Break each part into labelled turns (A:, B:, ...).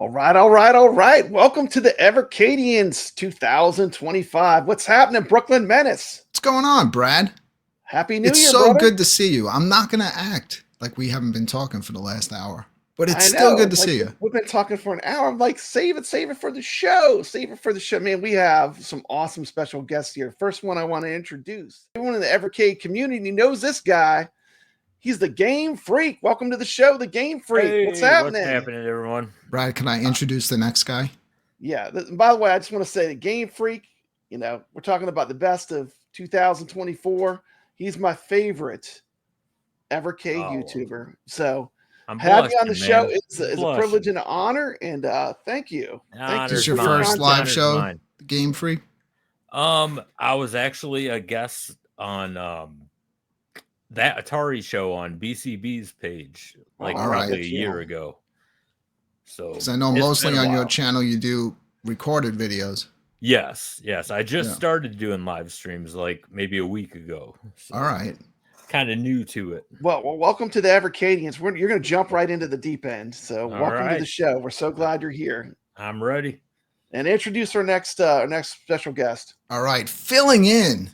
A: All right, all right, all right. Welcome to the Evercadians 2025. What's happening, Brooklyn Menace?
B: What's going on, Brad?
A: Happy New
B: It's
A: Year,
B: so
A: brother.
B: good to see you. I'm not going to act like we haven't been talking for the last hour, but it's
A: I
B: still
A: know.
B: good to
A: Like,
B: see you.
A: we've been talking for an hour. I'm like, save it for the show. Save it for the show. Man, we have some awesome special guests here. First one I want to introduce. Everyone in the Evercade community knows this guy. He's the GameFreak. Welcome to the show, the GameFreak. What's
C: Hey, what's
A: happening?
C: happening, everyone?
B: Brad, can I introduce the next guy?
A: Yeah. By the way, I just want to say the GameFreak, we're talking about the best of 2024. He's my favorite Evercade YouTuber. So
C: I'm
A: have you on the
C: blushing,
A: show
C: man.
A: is a privilege and an honor. And thank you. Thank you
B: This is
A: for
B: your
A: your
B: first
A: content.
B: live show, Game Freak?
C: I was actually a guest on that Atari show on BCB's page, like
A: All
C: probably
A: right.
C: a year ago. So
B: Because I know
C: it's
B: mostly
C: been a
B: on your
C: while.
B: channel you do recorded videos.
C: Yes. I just
B: Yeah.
C: started doing live streams like maybe a week ago. So
B: All right.
C: kind of new to it.
A: Well, welcome to the Evercadians. You're going to jump right into the deep end. So welcome to the
C: right.
A: show. We're so glad you're here.
C: I'm ready.
A: And introduce our next special guest.
B: All right. Filling in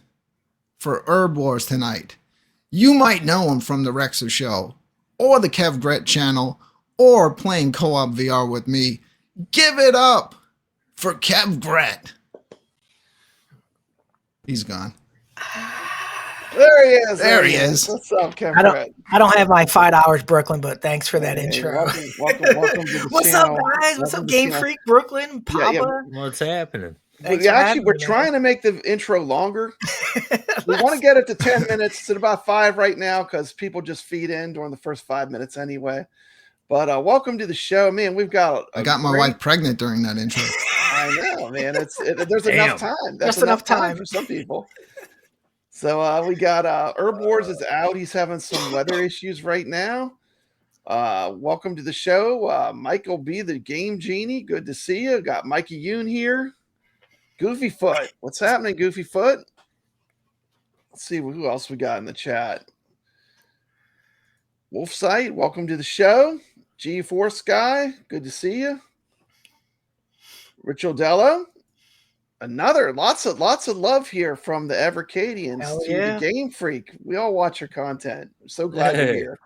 B: for erbwars tonight. You might know him from the Rexer Show or the kevgret channel or playing co-op VR with me. Give it up for kevgret. He's gone.
A: There he is.
B: There he is.
A: What's up, Kevin?
D: I don't have like 5 hours, Brooklyn, but thanks for that intro.
A: Welcome to the
D: What's
A: channel.
D: up, guys? What's up, Game Freak, Brooklyn, Papa?
A: Yeah.
C: What's happening?
A: We're trying to make the intro longer. We want to get it to 10 minutes. It's at about 5 right now because people just feed in during the first 5 minutes anyway. But welcome to the show, man. We've got.
B: I got my wife pregnant during that intro.
A: I know, man. There's enough time. That's
D: just enough time
A: for some people. So we got Erbwars is out. He's having some weather issues right now. Welcome to the show, Michael B, the Game Genie. Good to see you. Got Mikey Yoon here. Goofy Foot. What's happening, Goofy Foot? Let's see who else we got in the chat. Wolf Sight, welcome to the show. G4 Guy, good to see you. Rich Odello. Another lots of love here from the Evercadians to the Game Freak. We all watch your content. I'm so glad you're here.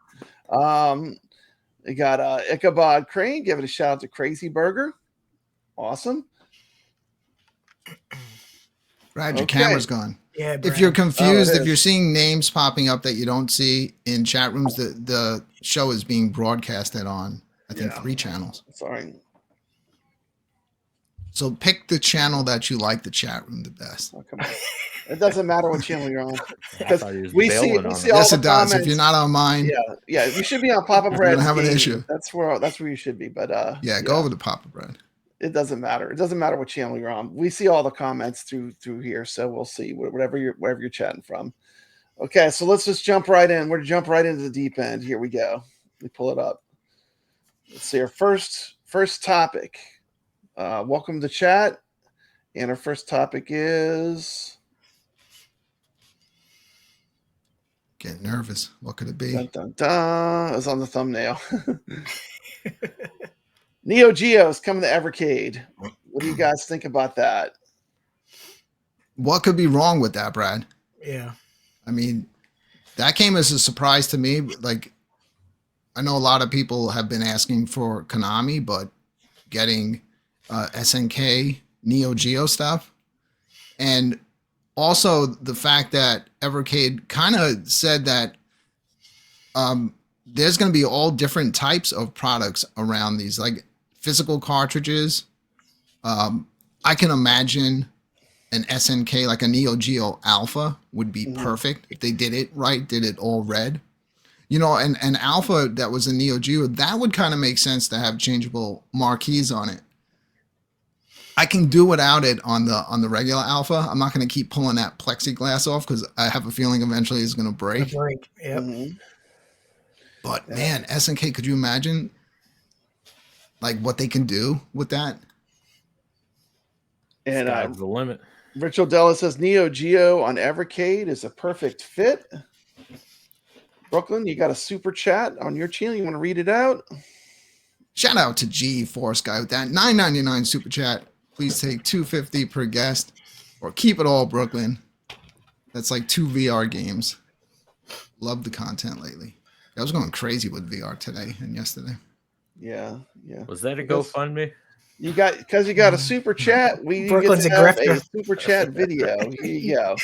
A: We got Ichabod Crane. Give it a shout out to Crazy Burger. Awesome.
B: Brad, your camera's gone.
D: Yeah, Brad.
B: If you're confused, if you're seeing names popping up that you don't see in chat rooms, the show is being broadcasted on, I think, 3 channels.
A: Sorry.
B: So pick the channel that you like the chat room the best.
A: Oh, come on. It doesn't matter what channel you're on. Because we see all
B: yes,
A: the
B: it does.
A: comments.
B: If you're not on mine,
A: yeah, you should be on Papa Bread.
B: You're gonna have an issue.
A: That's where you should be. But
B: go over to Papa Bread.
A: It doesn't matter. It doesn't matter what channel you're on. We see all the comments through here, so we'll see wherever you're chatting from. Okay, so let's just jump right in. We're to jump right into the deep end. Here we go. Let me pull it up. Let's see our first topic. Welcome to chat. And our first topic is...
B: Getting nervous. What could it be?
A: Dun, dun, dun. It's on the thumbnail. Neo Geo's coming to Evercade. What do you guys think about that?
B: What could be wrong with that, Brad?
D: Yeah.
B: I mean, that came as a surprise to me. Like, I know a lot of people have been asking for Konami, but getting SNK Neo Geo stuff, and also the fact that Evercade kind of said that there's going to be all different types of products around these, like physical cartridges. I can imagine an SNK, like a Neo Geo Alpha, would be perfect if they did it right, did it all red. And Alpha that was a Neo Geo, that would kind of make sense to have changeable marquees on it. I can do without it on the regular Alpha. I'm not going to keep pulling that plexiglass off because I have a feeling eventually it's going to break.
D: Yep.
B: But man, SNK, could you imagine like what they can do with that?
C: And sky's the limit.
A: Rich Odella says Neo Geo on Evercade is a perfect fit. Brooklyn, you got a super chat on your channel. You want to read it out?
B: Shout out to G Force Guy with that $9.99 super chat. Please take $2.50 per guest, or keep it all, Brooklyn. That's like 2 VR games. Love the content lately. I was going crazy with VR today and yesterday.
A: Yeah.
C: Was that a
A: Because
C: GoFundMe?
A: you got a super chat. We
D: Brooklyn's
A: get to
D: a
A: have
D: grifter.
A: a super chat video. Here you go.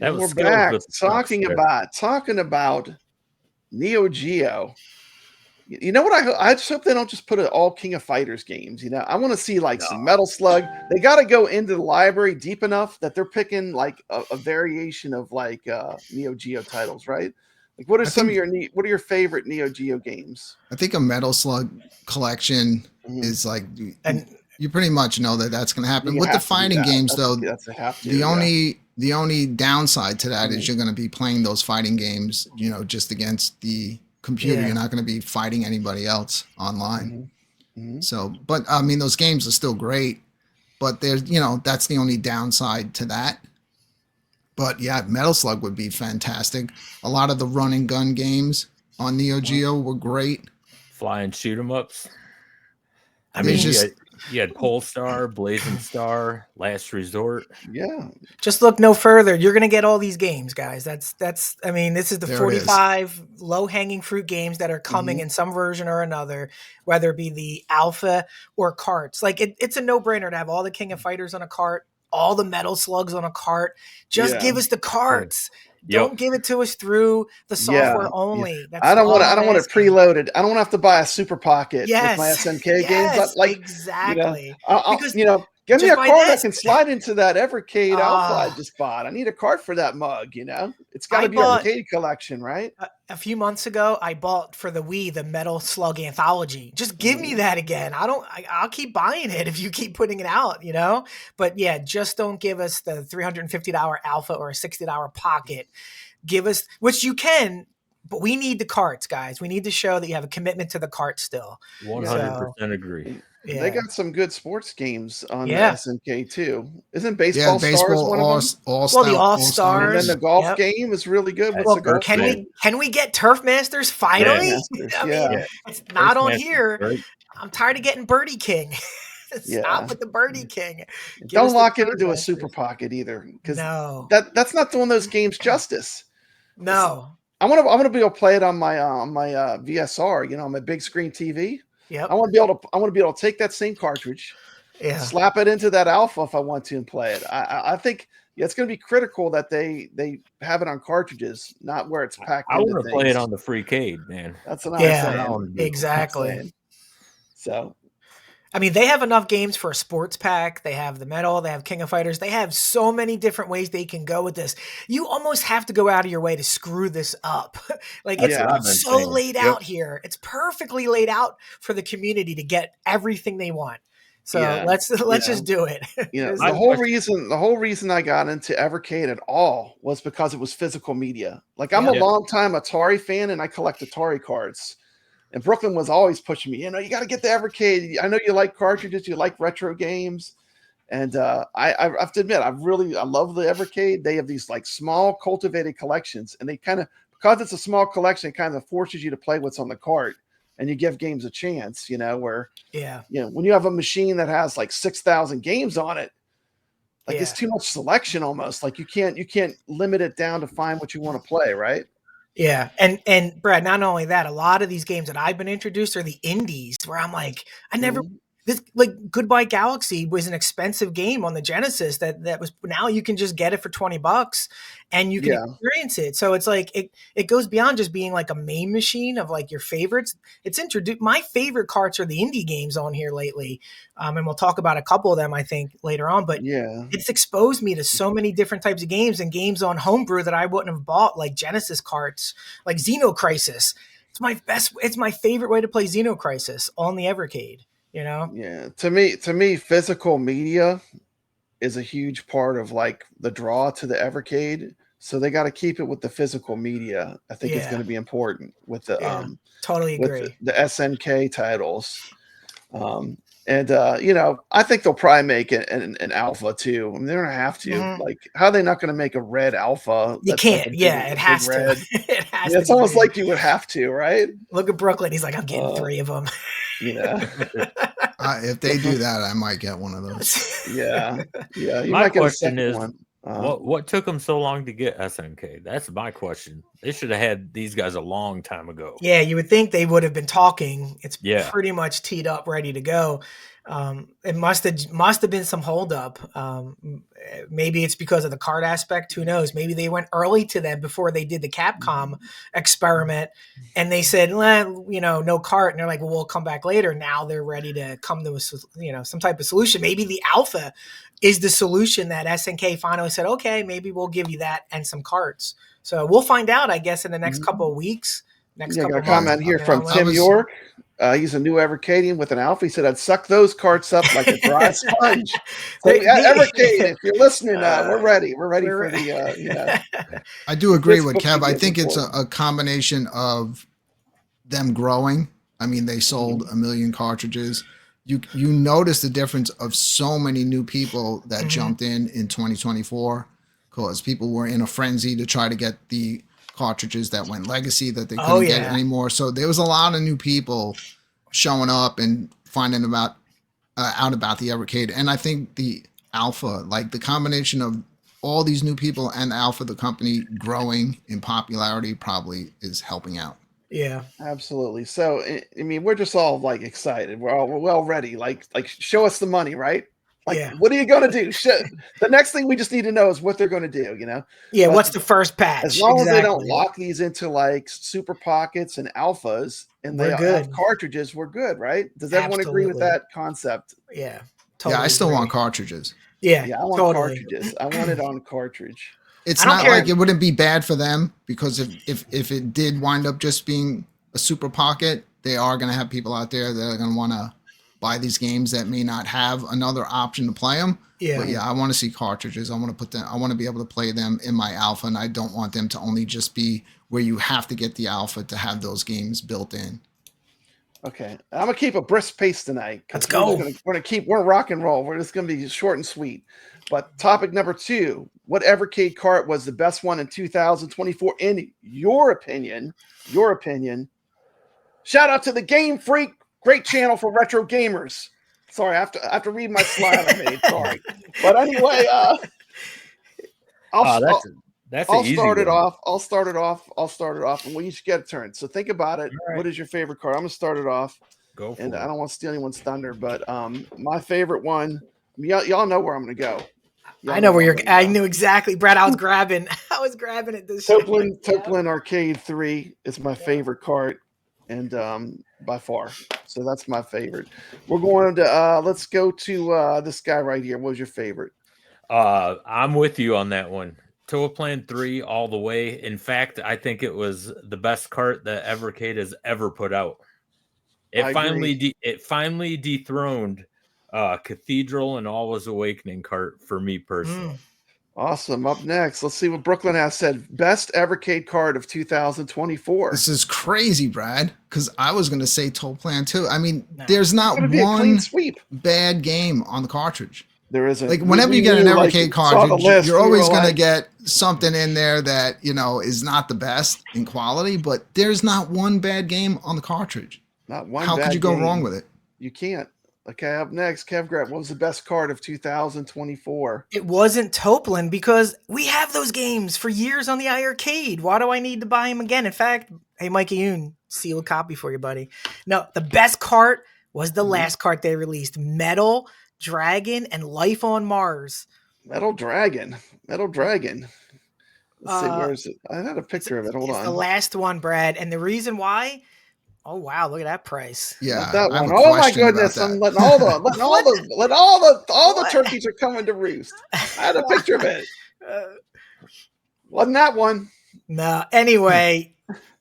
C: That
A: And
C: was
A: we're
C: skills
A: back
C: with the trucks
A: talking about Neo Geo. You know what? I just hope they don't just put it all King of Fighters games. You know, I want to see like some Metal Slug. They got to go into the library deep enough that they're picking like a variation of like Neo Geo titles, right? Like, what are what are your favorite Neo Geo games?
B: I think a Metal Slug collection is like, you pretty much know that that's going to happen. With the fighting games, though, the only downside to that is you're going to be playing those fighting games, you know, just against the computer. You're not going to be fighting anybody else online. So, but I mean, those games are still great, but there's, you know, that's the only downside to that. But yeah, Metal Slug would be fantastic. A lot of the run and gun games on Neo Geo were great.
C: Flying shoot 'em ups.
D: I mean,
C: you had Polestar, Blazing Star, Last Resort.
A: Yeah.
D: Just look no further. You're going to get all these games, guys. That's. I mean, this is the 45 low-hanging fruit games that are coming in some version or another, whether it be the alpha or carts. Like it's a no-brainer to have all the King of Fighters on a cart, all the Metal Slugs on a cart. Just give us the carts. Don't give it to us through the software only. That's
A: I don't want it preloaded. I don't want to have to buy a Super Pocket with my SNK games. But like,
D: exactly.
A: Because give me a card I can slide into that Evercade Alpha I just bought. I need a card for that mug. You know, it's got to be Evercade collection, right?
D: A few months ago, I bought for the Wii the Metal Slug Anthology. Just give me that again. I'll keep buying it if you keep putting it out, you know? But yeah, just don't give us the $350 Alpha or a $60 Pocket. Give us, which you can, but we need the carts, guys. We need to show that you have a commitment to the cart still.
C: 100% agree.
A: Yeah. They got some good sports games on the SNK too. Isn't Baseball Stars one of them?
D: The All-Stars.
A: And then the golf game is really good. What's the golf game?
D: Can we get Turf Masters finally? I mean, it's not on here. Right? I'm tired of getting Birdie King. Stop with the Birdie King.
A: Don't lock it into a Super Pocket either, because that's not doing those games justice.
D: No.
A: I want to be able to play it on my VSR, you know, on my big screen TV.
D: Yep.
A: I want to be able to take that same cartridge, slap it into that Alpha if I want to and play it. I think it's going to be critical that they have it on cartridges, not where it's packed.
C: I want to play it on the Freecade, man.
A: That's what I'm saying.
D: Exactly.
A: So,
D: I mean, they have enough games for a sports pack. They have the Metal. They have King of Fighters. They have so many different ways they can go with this. You almost have to go out of your way to screw this up. Like it's so laid out here. It's perfectly laid out for the community to get everything they want. So let's just do it.
A: The whole reason I got into Evercade at all was because it was physical media. Like I'm a longtime Atari fan and I collect Atari cards. And Brooklyn was always pushing me, you know, you got to get the Evercade. I know you like cartridges, you like retro games. And I have to admit, I love the Evercade. They have these like small cultivated collections, and they kind of, because it's a small collection, it kind of forces you to play what's on the cart, and you give games a chance, you know, where, when you have a machine that has like 6,000 games on it, like it's too much selection almost. Like you can't limit it down to find what you want to play, right?
D: Yeah. And Brad, not only that, a lot of these games that I've been introduced are the indies where I'm like, this, like Goodbye Galaxy was an expensive game on the Genesis that was, now you can just get it for $20 and you can experience it. So it's like it goes beyond just being like a main machine of like your favorites. It's introduced, my favorite carts are the indie games on here lately. And we'll talk about a couple of them, I think, later on, but it's exposed me to so many different types of games and games on homebrew that I wouldn't have bought, like Genesis carts, like Xenocrisis. It's my favorite way to play Xenocrisis on the Evercade. You know?
A: Yeah. To me, physical media is a huge part of like the draw to the Evercade. So they got to keep it with the physical media. I think it's going to be important with the
D: totally agree.
A: with the SNK titles. I think they'll probably make it an alpha too. I mean, they're gonna have to. Like, how are they not gonna make a red alpha?
D: You can't. Like it has to. It has
A: it's almost like you would have to, right?
D: Look at Brooklyn. He's like, I'm getting 3 of them.
B: If they do that, I might get one of those.
A: Yeah. You
C: my
A: might get
C: question is,
A: one.
C: What took them so long to get SNK? That's my question. They should have had these guys a long time ago.
D: Yeah, you would think they would have been talking. It's pretty much teed up, ready to go. It must have been some holdup. Maybe it's because of the card aspect. Who knows? Maybe they went early to them before they did the Capcom experiment, and they said, no cart. And they're like, well, we'll come back later. Now they're ready to come to some type of solution. Maybe the alpha is the solution that SNK finally said, okay, maybe we'll give you that and some carts. So we'll find out, I guess, in the next couple of weeks. Got
A: a comment here from Tim York. He's a new Evercadian with an alpha. He said, I'd suck those carts up like a dry sponge. So, Evercade, if you're listening, we're ready. We're ready for the,
B: I do agree with Kev. I think it's a combination of them growing. I mean, they sold 1 million cartridges. You notice the difference of so many new people that jumped in 2024 because people were in a frenzy to try to get the cartridges that went legacy that they couldn't get anymore. So there was a lot of new people showing up and finding out about the Evercade. And I think the alpha, like the combination of all these new people and alpha, the company growing in popularity, probably is helping out.
D: Yeah,
A: absolutely. So, I mean, we're just all like excited. We're well ready. Like show us the money, right? Like, what are you going to do? The next thing we just need to know is what they're going to do,
D: Yeah, but what's the first patch?
A: As long as they don't lock these into like super pockets and alphas and they have cartridges, we're good, right? Does everyone agree with that concept?
D: Yeah,
B: totally. I still want cartridges.
D: Yeah,
A: I want cartridges. I want it on cartridge.
B: It's not like it wouldn't be bad for them because if it did wind up just being a super pocket, they are going to have people out there that are going to want to buy these games that may not have another option to play them.
D: Yeah.
B: But I want to see cartridges. I want to put them. I want to be able to play them in my alpha, and I don't want them to only just be where you have to get the alpha to have those games built in.
A: Okay, I'm gonna keep a brisk pace tonight.
D: Let's go.
A: We're rock and roll. We're just gonna be short and sweet. But topic number 2: what Evercade cart was the best one in 2024 in your opinion? Your opinion. Shout out to the GameFreak. Great channel for retro gamers. Sorry, I have to read my slide I made. Sorry, but anyway, I'll start it off, and we each get a turn. So think about it. Right. What is your favorite card? I'm gonna start it off.
C: Go for
A: it.
C: I
A: don't want to steal anyone's thunder, but my favorite one. Y'all know where I'm gonna go.
D: I know where you're. I knew exactly, Brad. I was grabbing it. This
A: Tokeland Arcade 3 is my favorite card. And by far, so that's my favorite. We're going to let's go to this guy right here. What was your favorite?
C: I'm with you on that one. Tokeland 3 all the way. In fact, I think it was the best cart that Evercade has ever put out. It finally dethroned Cathedral and Always Awakening cart for me personally.
A: Awesome. Up next, let's see what Brooklyn has said. Best Evercade card of 2024.
B: This is crazy, Brad, because I was going to say Tokeland too. I mean, there's not one bad game on the cartridge.
A: There isn't.
B: Like whenever you get an Evercade cartridge, you're always going to get something in there that, is not the best in quality, but there's not one bad game on the cartridge.
A: Not one.
B: How could you go wrong with it?
A: You can't. Okay, up next, kevgret. What was the best card of 2024?
D: It wasn't Tokeland because we have those games for years on the iArcade. Why do I need to buy them again? In fact, hey, Mikey Yoon, seal a copy for you, buddy. No, the best card was the last cart they released. Metal Dragon and Life on Mars.
A: Metal Dragon. Let's see, where is it? I had a picture of it. Hold on.
D: It's the last one, Brad. And the reason why, oh wow, look at that price.
B: Yeah,
A: not that one.
B: Oh
A: my goodness! I'm letting all the turkeys are coming to roost. I had a picture of it. Wasn't that one?
D: No. Anyway,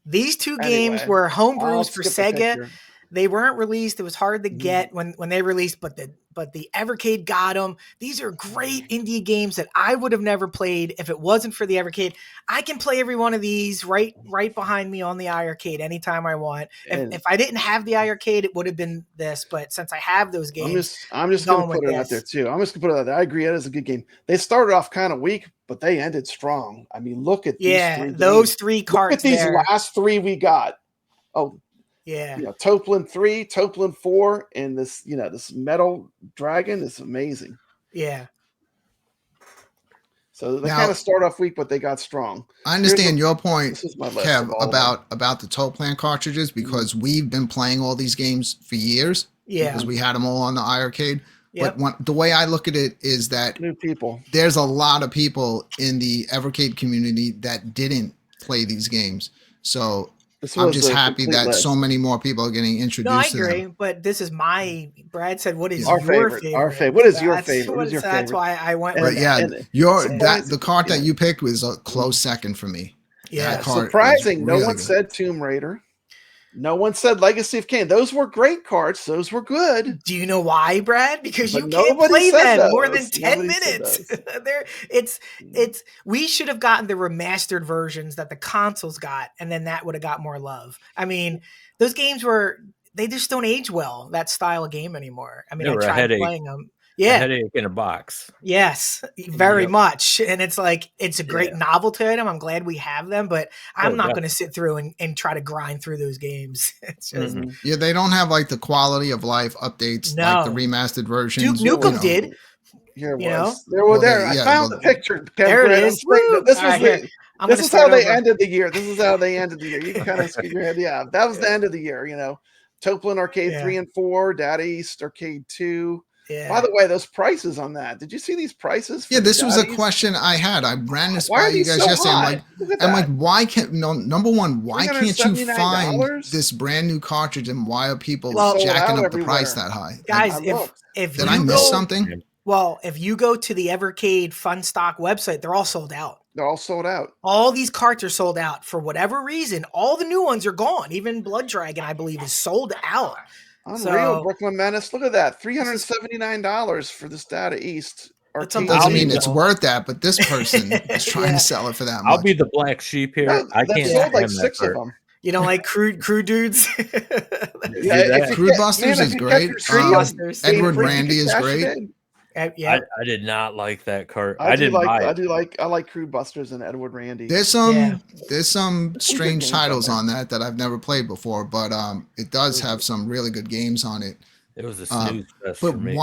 D: these two games were homebrews for Sega. They weren't released. It was hard to get when they released, but the Evercade got them. These are great indie games that I would have never played if it wasn't for the Evercade. I can play every one of these right behind me on the iArcade anytime I want. If I didn't have the iArcade, it would have been this. But since I have those games,
A: I'm just going to put it out there too. I'm just going to put it out there. I agree, it is a good game. They started off kind of weak, but they ended strong. I mean, look at these three cards. Look at these last three we got. Oh.
D: Yeah.
A: Tokeland 3, Tokeland 4, and this, this Metal Dragon is amazing.
D: Yeah.
A: So they kind of start off weak, but they got strong.
B: I understand your point, Kev, about the Tokeland cartridges, because we've been playing all these games for years.
D: Yeah.
B: Because we had them all on the iArcade.
D: Yep.
B: But the way I look at it is that
A: new people.
B: There's a lot of people in the Evercade community that didn't play these games. So I'm just happy that so many more people are getting introduced.
D: No, I agree, but this is Brad said, what is
A: our
D: your
A: favorite? Our favorite. What is your favorite?
D: That's why I went
B: with
D: that.
B: The card that you picked was a close second for me.
D: Yeah.
A: Surprising. No one said Tomb Raider. No one said Legacy of Kain. Those were great cards. Those were good.
D: Do you know why, Brad? Because you can't play them more than 10 minutes. We should have gotten the remastered versions that the consoles got, and then that would have got more love. I mean, those games they just don't age well, that style of game anymore. I mean, I tried playing them. Yeah.
C: A headache in a box.
D: Yes, very much. And it's like, it's a great novelty item. I'm glad we have them, but I'm not going to sit through and try to grind through those games. It's just,
B: they don't have like the quality of life updates, like the remastered versions.
D: Duke Nukem did.
A: Here it was. I found the picture.
D: There it is.
A: This is how they ended the year. You can kind of skip your head. Yeah, that was the end of the year. Tokeland Arcade 3 and 4, Data East Arcade 2. Yeah. By the way, those prices on that. Did you see these prices?
B: Yeah, this was a question I had. I ran this by you guys yesterday. I'm like, why can't number one, why can't you find this brand new cartridge, and why are people jacking up the price that high?
D: Guys, if
B: did I miss something?
D: Well, if you go to the Evercade Fun Stock website, they're all sold out.
A: They're all sold out.
D: All these carts are sold out for whatever reason. All the new ones are gone. Even Blood Dragon, I believe, is sold out.
A: Unreal. Brooklyn Menace. Look at that. $379 for this Data East.
B: Doesn't mean it's worth that, but this person is trying to sell it for that much.
C: I'll be the black sheep here. I can't
A: sold like 6 of them.
D: You don't like crude dudes?
B: Crude Busters is great. Edward Randy is great.
C: I did not like that cart.
A: I like Crude Busters and Edward Randy.
B: There's some strange titles on that I've never played before, but it does have some really good games on it.
C: It was a snooze fest
B: but
C: for me.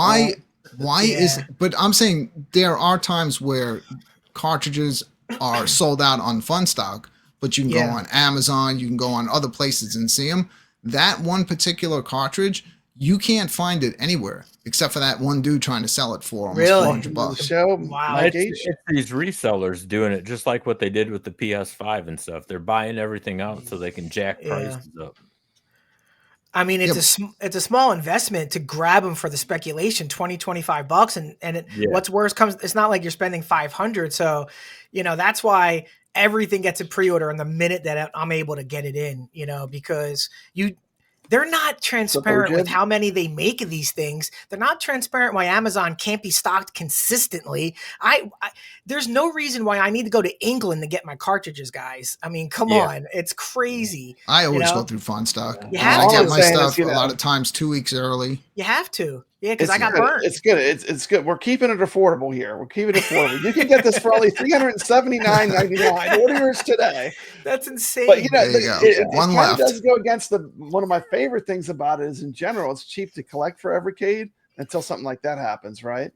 B: But I'm saying there are times where cartridges are sold out on Fun Stock, but you can go on Amazon, you can go on other places and see them. That one particular cartridge, you can't find it anywhere except for that one dude trying to sell it for almost $400.
D: Wow.
C: It's these resellers doing it just like what they did with the PS5 and stuff. They're buying everything out so they can jack prices up.
D: I mean, it's a small investment to grab them for the speculation, $20-$25, and what's worse comes. It's not like you're spending $500, so that's why everything gets a pre-order in the minute that I'm able to get it in. Because they're not transparent with how many they make of these things. They're not transparent why Amazon can't be stocked consistently. There's no reason why I need to go to England to get my cartridges, guys. I mean, come on. It's crazy.
B: I always go through Fun Stock.
D: You have to.
B: I get my stuff a lot of times 2 weeks early.
D: You have to. Yeah, because I got burned.
A: It's good. It's good. We're keeping it affordable here. You can get this for only $379.99. Order yours today.
D: That's insane.
A: But it does go against one of my favorite things about it is in general, it's cheap to collect for Evercade until something like that happens, right?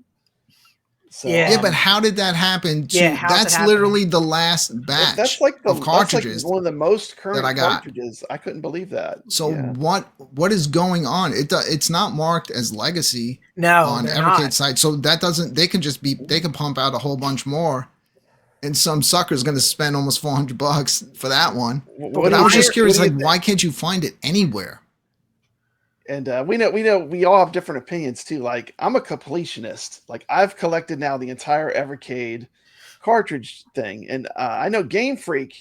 A: So,
B: yeah, but how did that happen? That's literally the last batch.
A: That's like
B: of cartridges.
A: That's like one of the most current
B: that I got.
A: cartridges. I couldn't believe that.
B: So what is going on? It's not marked as legacy on Evercade site. So that doesn't. They can pump out a whole bunch more, and some sucker's going to spend almost $400 for that one. But I was just curious, like, why can't you find it anywhere?
A: And we all have different opinions too. Like, I'm a completionist. Like, I've collected now the entire Evercade cartridge thing, and I know GameFreak.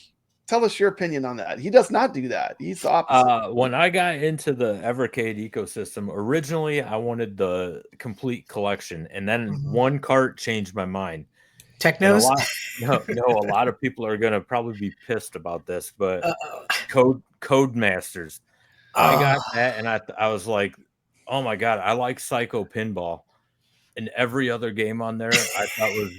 A: Tell us your opinion on that. He does not do that. He's the opposite.
C: When I got into the Evercade ecosystem, originally I wanted the complete collection, and then one cart changed my mind.
D: Technos?
C: A lot of people are gonna probably be pissed about this, but Codemasters. I got that, and I was like, oh my god, I like Psycho Pinball, and every other game on there I thought was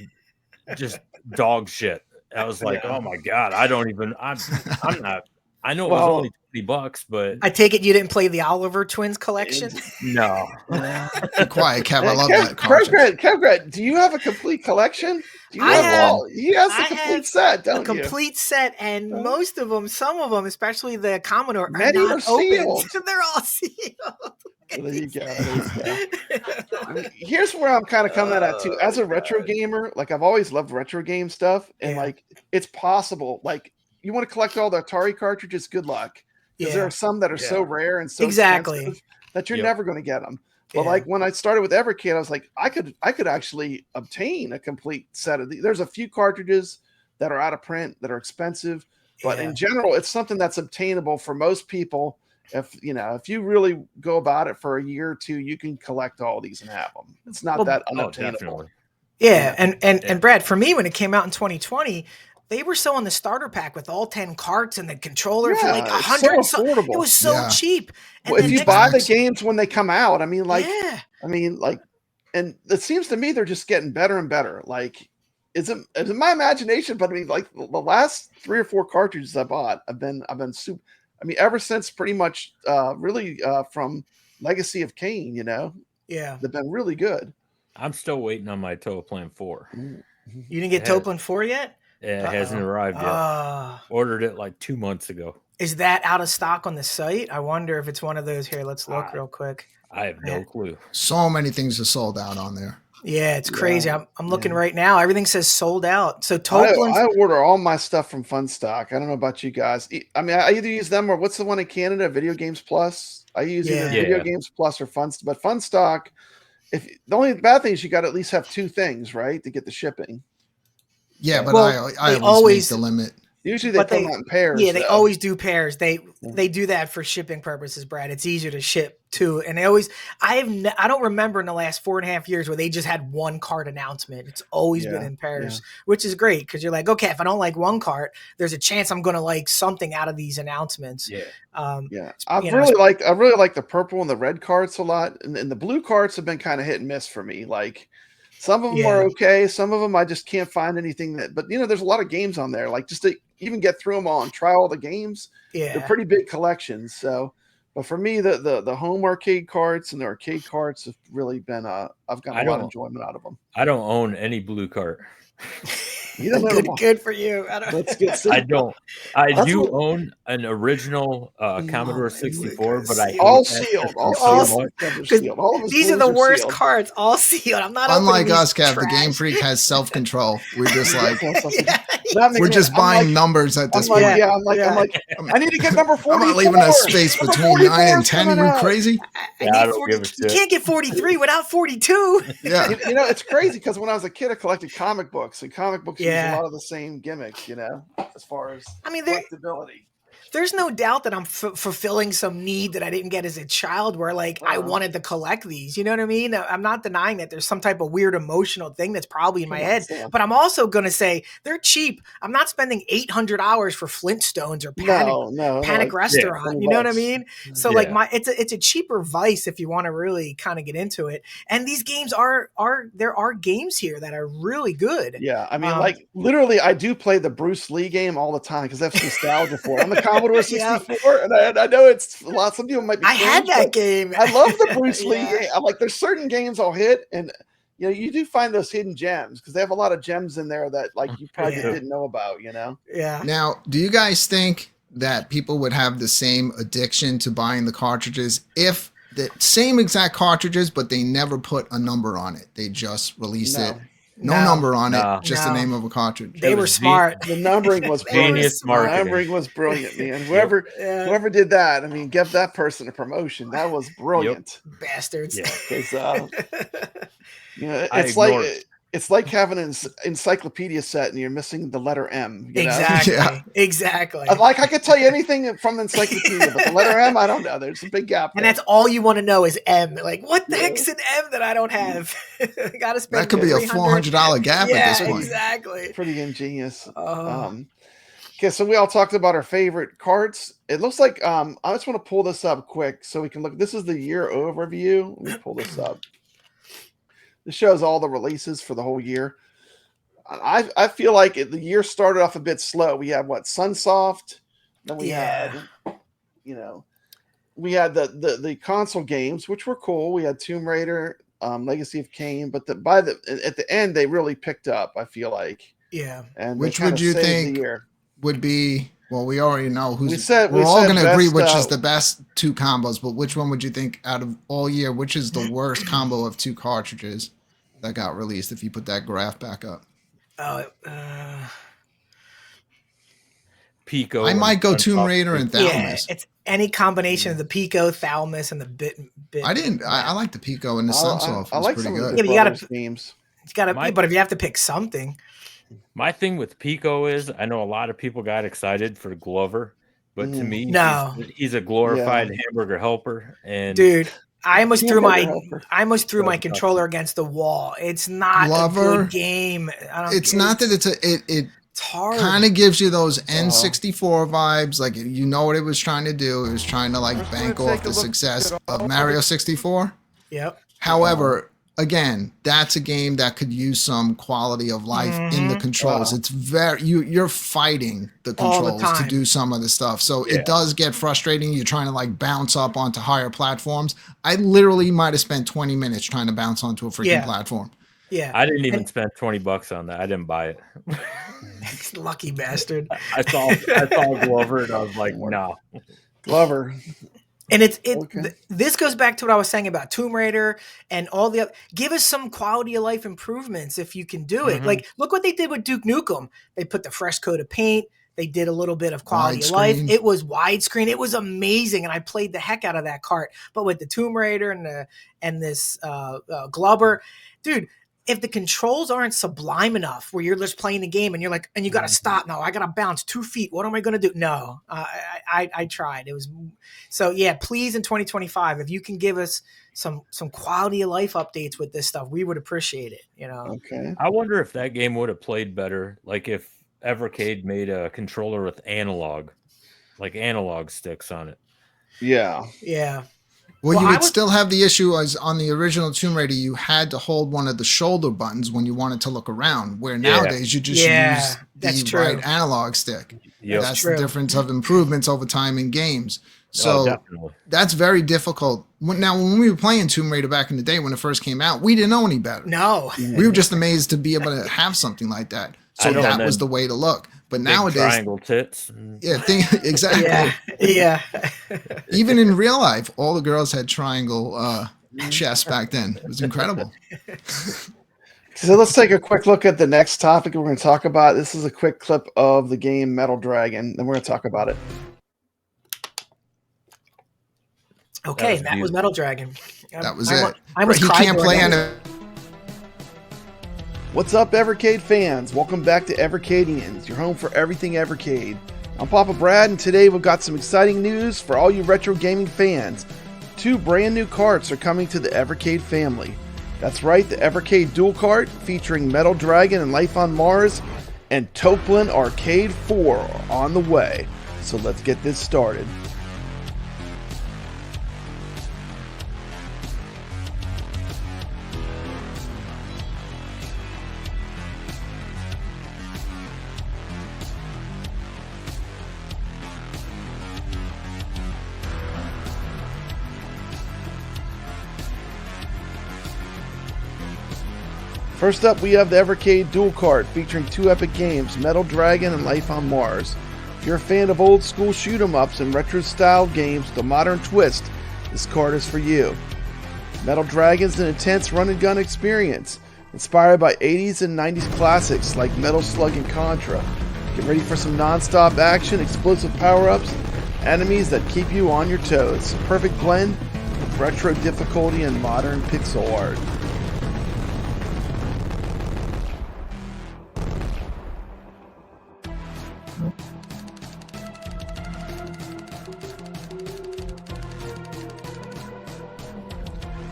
C: just dog shit. I was like, oh my god, I'm not. I know it was only $20, but
D: I take it you didn't play the Oliver Twins collection.
C: No.
B: Be quiet, Kev. I love that cartridge.
A: Kevgret, do you have a complete collection? He has a complete set, don't you?
D: A complete set, and most of them, some of them, especially the Commodore, are
A: many
D: not
A: are sealed.
D: They're all sealed.
A: There you go. Here's where I'm kind of coming at too. As a retro gamer, like, I've always loved retro game stuff, and like, it's possible. Like, you want to collect all the Atari cartridges? Good luck, because there are some that are so rare and so expensive that you're never going to get them. But like, when I started with Evercade, I was like, I could actually obtain a complete set of these. There's a few cartridges that are out of print that are expensive, but in general, it's something that's obtainable for most people. If you really go about it for a year or two, you can collect all these and have them. It's not that unobtainable.
D: And Brad, for me, when it came out in 2020, they were selling the starter pack with all 10 carts and the controller for like $100.
A: So affordable.
D: It was so cheap. And
A: if you buy the games when they come out, and it seems to me they're just getting better and better. Like, is it my imagination? But I mean, like, the last 3 or 4 cartridges I bought, I've been super. I mean, ever since pretty much from Legacy of Kain, they've been really good.
C: I'm still waiting on my Tokeland 4.
D: You didn't get Tokeland 4 yet?
C: Yeah, it hasn't arrived yet. Ordered it like 2 months ago.
D: Is that out of stock on the site? I wonder if it's one of those. Here, let's look real quick.
C: I have no clue.
B: So many things are sold out on there.
D: Yeah, it's crazy. I'm looking right now. Everything says sold out. So Tokeland.
A: I order all my stuff from Funstock. I don't know about you guys. I mean, I either use them or what's the one in Canada? Video Games Plus. I use either Video Games Plus or Funstock. But Funstock, the only bad thing is you got to at least have 2 things, right, to get the shipping.
B: Yeah, but I always make the limit.
A: Usually they come out in pairs.
D: Yeah, they always do pairs. They do that for shipping purposes, Brad. It's easier to ship too. And I don't remember in the last 4.5 years where they just had one cart announcement. It's always been in pairs, which is great because you're like, okay, if I don't like one cart, there's a chance I'm going to like something out of these announcements. I really like the purple and the red carts a lot, and the blue carts have been kind of hit and miss for me. Like, some of them are okay. Some of them I just can't find anything but there's a lot of games on there. Like, just to even get through them all and try all the games. They're pretty big collections. So, but for me, the home arcade carts and the arcade carts have really been, I've got a lot of enjoyment out of them.
C: I don't own any blue cart.
D: Good for you.
C: I don't. I do own an original Commodore 64, but I
A: all sealed. All sealed.
D: These are the worst cards. All sealed. I'm not.
B: Unlike us, Kev, the GameFreak has self-control. We're just like we're just buying numbers at this point.
A: I'm like, I need to get number 44.
B: I'm not leaving a space between 9 and 10. Are you crazy?
C: I don't give a shit.
D: You can't get 43 without 42.
B: Yeah.
A: It's crazy because when I was a kid, I collected comic books, and comic books use a lot of the same gimmicks, as far as collectability.
D: There's no doubt that I'm fulfilling some need that I didn't get as a child where I wanted to collect these. You know what I mean? I'm not denying that there's some type of weird emotional thing that's probably in my head, but I'm also going to say they're cheap. I'm not spending $800 for Flintstones or Panic Restaurant. You know what I mean? So it's a cheaper vice if you want to really kind of get into it. And these games there are games here that are really good.
A: Yeah. I mean, literally I do play the Bruce Lee game all the time because that's nostalgia for it. I'm the Commodore 64, and I know it's a lot. Some people might be.
D: I had that game.
A: I love the Bruce Lee game. I'm like, there's certain games I'll hit, and you do find those hidden gems because they have a lot of gems in there that like you probably didn't know about,
D: Yeah.
B: Now, do you guys think that people would have the same addiction to buying the cartridges if the same exact cartridges, but they never put a number on it? They just released it. No number on it, just the name of a cartridge.
D: They were smart.
A: The numbering was
C: genius marketing.
A: The numbering was brilliant, man. Whoever did that, I mean, give that person a promotion. That was brilliant.
D: Bastards.
A: Yeah. Because it's like having an encyclopedia set and you're missing the letter M.
D: Exactly.
A: Like I could tell you anything from the encyclopedia, but the letter M, I don't know. There's a big gap.
D: And that's all you want to know is M. Like, what the heck's an M that I don't have? Gotta spend
B: that could be a $400 gap at this point.
D: Exactly.
A: Pretty ingenious. Okay, so we all talked about our favorite cards. It looks like I just want to pull this up quick so we can look. This is the year overview. Let me pull this up. This shows all the releases for the whole year. I feel like the year started off a bit slow. We had Sunsoft, then we had, we had the console games, which were cool. We had Tomb Raider, Legacy of Kain, but at the end they really picked up. I feel like, and
B: which would you think would be? Well, we already know who's. We're all going to agree which is the best two combos, but which one would you think out of all year? Which is the worst combo of two cartridges that got released? If you put that graph back up.
C: Pico.
B: I might go Tomb Raider and Thalamus.
D: Yeah, it's any combination of the Pico, Thalamus, and the bit.
B: I like the Pico and the Sunsoft.
A: I like
B: pretty
A: some
B: good.
A: of the Brothers games.
D: But if you have to pick something.
C: My thing with Pico is I know a lot of people got excited for Glover, but to me, he's a glorified hamburger helper. And
D: dude, I almost threw my controller against the wall. It's not Glover, a good game.
B: It's not that it's hard. Kind of gives you those N64 vibes. Like, you know what it was trying to do. It was trying to bank off the success of Mario 64.
D: Yep.
B: However, again, that's a game that could use some quality of life in the controls. It's you're fighting the controls to do some of the stuff. So it does get frustrating. You're trying to bounce up onto higher platforms. I literally might have spent 20 minutes trying to bounce onto a freaking platform.
D: Yeah.
C: I didn't even spend $20 on that. I didn't buy it.
D: Lucky bastard.
C: I saw Glover and I was like, no.
A: Glover.
D: And this goes back to what I was saying about Tomb Raider and all the other. Give us some quality of life improvements if you can do it. Like, look what they did with Duke Nukem. They put the fresh coat of paint. They did a little bit of quality of life. It was widescreen. It was amazing, and I played the heck out of that cart. But with the Tomb Raider and this Glover, dude. If the controls aren't sublime enough where you're just playing the game and you're like, and you got to stop now, I got to bounce 2 feet. What am I going to do? No, I tried. It was so please in 2025, if you can give us some quality of life updates with this stuff, we would appreciate it.
A: Okay.
C: I wonder if that game would have played better. Like if Evercade made a controller with analog sticks on it.
A: Yeah.
D: Yeah.
B: Well, you would still have the issue as on the original Tomb Raider, you had to hold one of the shoulder buttons when you wanted to look around, where nowadays you just use the right analog stick.
C: Yep.
B: That's the difference of improvements over time in games. So that's very difficult. Now, when we were playing Tomb Raider back in the day when it first came out, we didn't know any better.
D: No.
B: We were just amazed to be able to have something like that. So that was the way to look. But nowadays,
C: triangle tits.
B: Yeah, exactly.
D: Yeah.
B: Even in real life, all the girls had triangle chests back then. It was incredible.
A: So let's take a quick look at the next topic we're going to talk about. This is a quick clip of the game Metal Dragon, and we're going to talk about it.
D: Okay, that was Metal Dragon.
B: That was it.
D: He
B: can't play on it.
A: What's up, Evercade fans? Welcome back to Evercadians, your home for everything Evercade. I'm Papa Brad, and today we've got some exciting news for all you retro gaming fans. 2 brand new carts are coming to the Evercade family. That's right, the Evercade Dual Cart featuring Metal Dragon and Life on Mars, and Tokeland Arcade 4 are on the way. So let's get this started. First up, we have the Evercade Dual Cart featuring 2 epic games, Metal Dragon and Life on Mars. If you're a fan of old school shoot 'em ups and retro style games with a modern twist, this card is for you. Metal Dragon is an intense run and gun experience, inspired by 80s and 90s classics like Metal Slug and Contra. Get ready for some non-stop action, explosive power-ups, enemies that keep you on your toes. A perfect blend of retro difficulty and modern pixel art.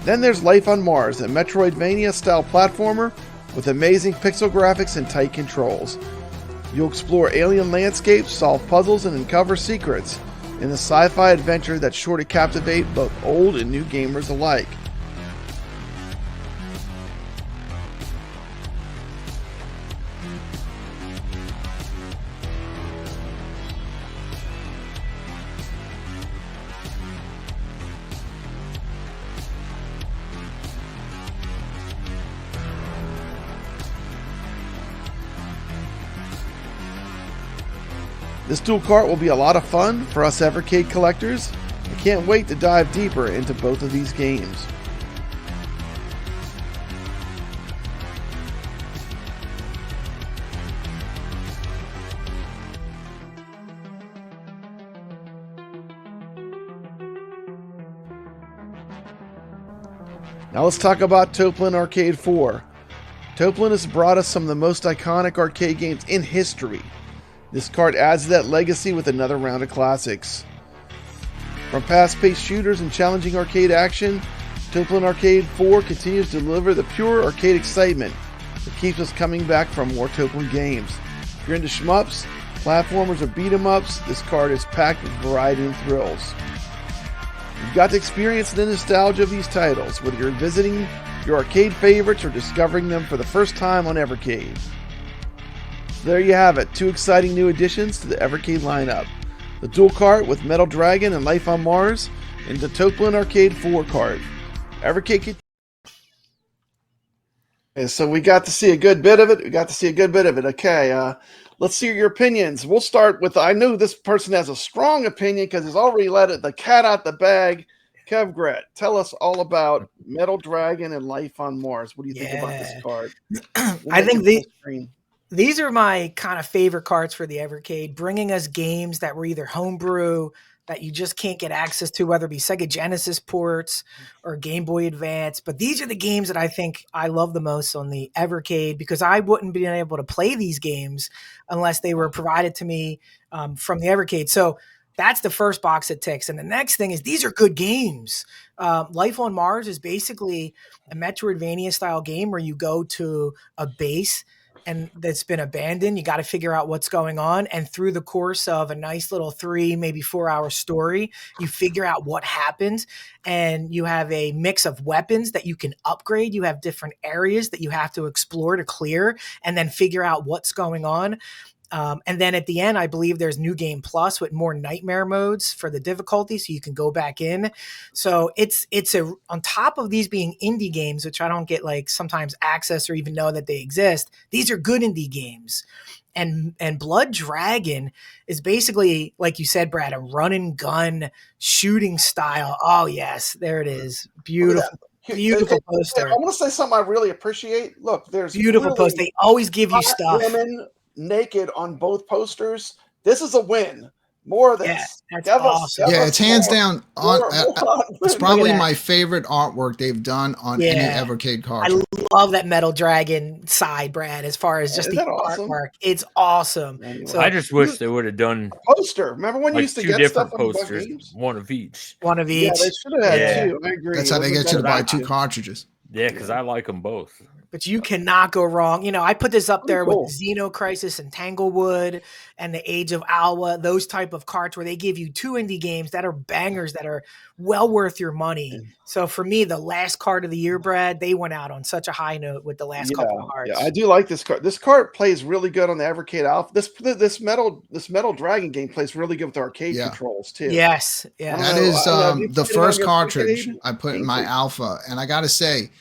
A: Then there's Life on Mars, a Metroidvania-style platformer with amazing pixel graphics and tight controls. You'll explore alien landscapes, solve puzzles, and uncover secrets in a sci-fi adventure that's sure to captivate both old and new gamers alike. This dual cart will be a lot of fun for us Evercade collectors. I can't wait to dive deeper into both of these games. Now let's talk about Tokeland Arcade 4. Tokeland has brought us some of the most iconic arcade games in history. This card adds to that legacy with another round of classics. From fast-paced shooters and challenging arcade action, Tokeland Arcade 4 continues to deliver the pure arcade excitement that keeps us coming back for more Tokeland games. If you're into shmups, platformers, or beat-em-ups, this card is packed with variety and thrills. You've got to experience the nostalgia of these titles, whether you're visiting your arcade favorites or discovering them for the first time on Evercade. There you have it, 2 exciting new additions to the Evercade lineup. The dual cart with Metal Dragon and Life on Mars, and the Tokeland Arcade 4 cart. Evercade. Okay, so we got to see a good bit of it. Okay, let's see your opinions. We'll start with, I know this person has a strong opinion because he's already let the cat out the bag. Kevgret, tell us all about Metal Dragon and Life on Mars. What do you think about this card?
D: I think these are my kind of favorite cards for the Evercade, bringing us games that were either homebrew, that you just can't get access to, whether it be Sega Genesis ports or Game Boy Advance. But these are the games that I think I love the most on the Evercade, because I wouldn't be able to play these games unless they were provided to me from the Evercade. So that's the first box it ticks. And the next thing is, these are good games. Life on Mars is basically a Metroidvania style game where you go to a base and that's been abandoned. You got to figure out what's going on. And through the course of a nice little 3, maybe 4 hour story, you figure out what happened. And you have a mix of weapons that you can upgrade. You have different areas that you have to explore to clear and then figure out what's going on. And then at the end, I believe there's New Game Plus with more nightmare modes for the difficulty, so you can go back in. So it's on top of these being indie games, which I don't get like sometimes access or even know that they exist. These are good indie games. And Blood Dragon is basically, like you said, Brad, a run and gun shooting style. Oh yes, there it is. Beautiful. Beautiful poster.
A: I want to say something I really appreciate. Look, there's
D: beautiful poster. They always give you stuff.
A: Women naked on both posters. This is a win. More of this.
D: Yeah, that's awesome.
B: Yeah, it's hands down on. It's probably my favorite artwork they've done on any Evercade card.
D: I love that Metal Dragon side, Brad. As far as just the artwork, it's awesome.
C: Anyway. So I just wish they would have done
A: a poster. Remember when you used to get
C: different
A: stuff
C: posters, one of each.
D: One of each.
A: Yeah, they should have had 2. I agree.
B: That's how they get you to buy 2 cartridges.
C: Yeah, because I like them both.
D: But you cannot go wrong. You know, I put this up there with Xeno Crisis and Tanglewood and the Age of Alwa, those type of cards where they give you 2 indie games that are bangers that are well worth your money. So for me, the last card of the year, Brad, they went out on such a high note with the last couple of cards.
A: Yeah, I do like this card. This card plays really good on the Evercade Alpha. This Metal Dragon game plays really good with arcade controls too.
D: Yes, yeah.
B: That is the first cartridge I put in my Alpha, and I got to say,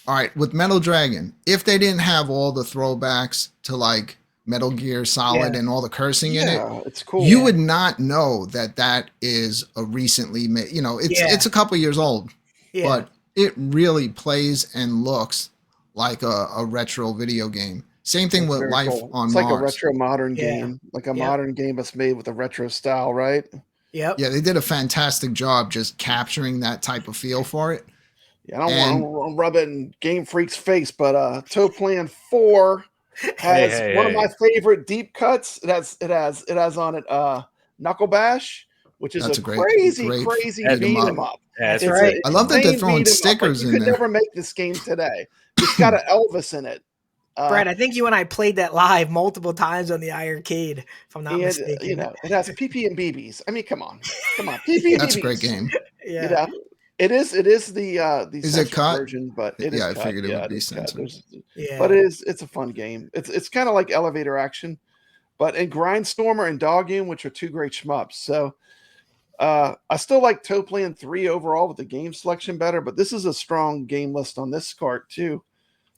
B: all right, with Metal Dragon, if they didn't have all the throwbacks to like Metal Gear Solid and all the cursing in it,
A: it's cool.
B: You would not know that is a recently made. You know, it's a couple years old, but it really plays and looks like a retro video game. Same thing with Life on Mars.
A: It's like a retro modern game, like a modern game that's made with a retro style, right?
B: Yep. Yeah, they did a fantastic job just capturing that type of feel for it.
A: Yeah, I don't want to rub it in GameFreak's face, but Tokeland 4 has one of my favorite deep cuts. It has on it Knuckle Bash, which is a crazy beat 'em up.
C: That's right.
B: I love that they're throwing stickers in there.
A: You could never make this game today. It's got an Elvis in it.
D: Brad, I think you and I played that live multiple times on the iRarcade, if I'm not mistaken.
A: You know, it has PP and BBs. I mean, come on. PP and
B: That's
A: BBs.
B: a great game.
A: Yeah. You know, it is the
B: is it cut?
A: version, but it is
B: I
A: cut.
B: figured it would be censored.
A: But it's a fun game. It's kind of like elevator action, but in Grindstormer and Dog Game, which are two great shmups. So I still like Tokeland 3 overall with the game selection better, but this is a strong game list on this cart too.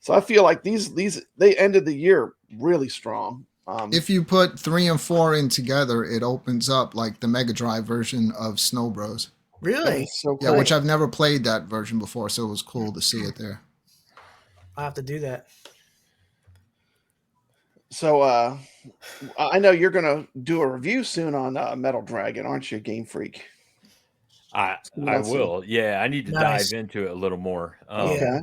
A: So I feel like these they ended the year really strong.
B: If you put 3 and 4 in together, it opens up like the Mega Drive version of Snow Bros.
D: Really?
A: So
B: yeah, which I've never played that version before, so it was cool to see it there.
D: I'll have to do that.
A: So I know you're gonna do a review soon on Metal Dragon, aren't you, Game Freak?
C: I will. Yeah, I need to dive into it a little more.
A: Okay.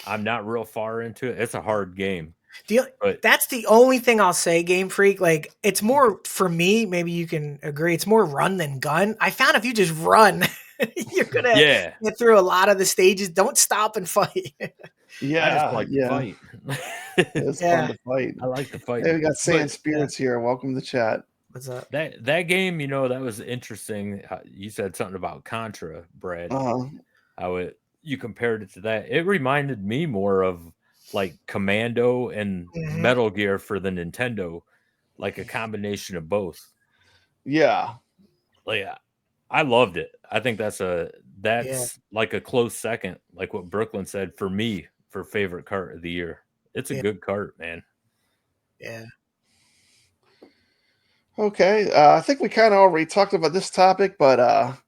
C: I'm not real far into it. It's a hard game.
D: That's the only thing I'll say, Game Freak. Like, it's more, for me, maybe you can agree, it's more run than gun. I found if you just run, you're going to get through a lot of the stages. Don't stop and fight.
A: Yeah.
C: I just like to fight.
A: It's fun to fight.
C: I like to fight.
A: Hey, we got Sand Spirits here. Welcome to the chat.
D: What's up?
C: That game, that was interesting. You said something about Contra, Brad. How you compared it to that. It reminded me more of like Commando and Metal Gear for the Nintendo, like a combination of both.
A: Yeah.
C: Like, I loved it. I think that's like a close second, like what Brooklyn said, for me, for favorite cart of the year. It's a good cart, man.
D: Yeah.
A: Okay. I think we kind of already talked about this topic, but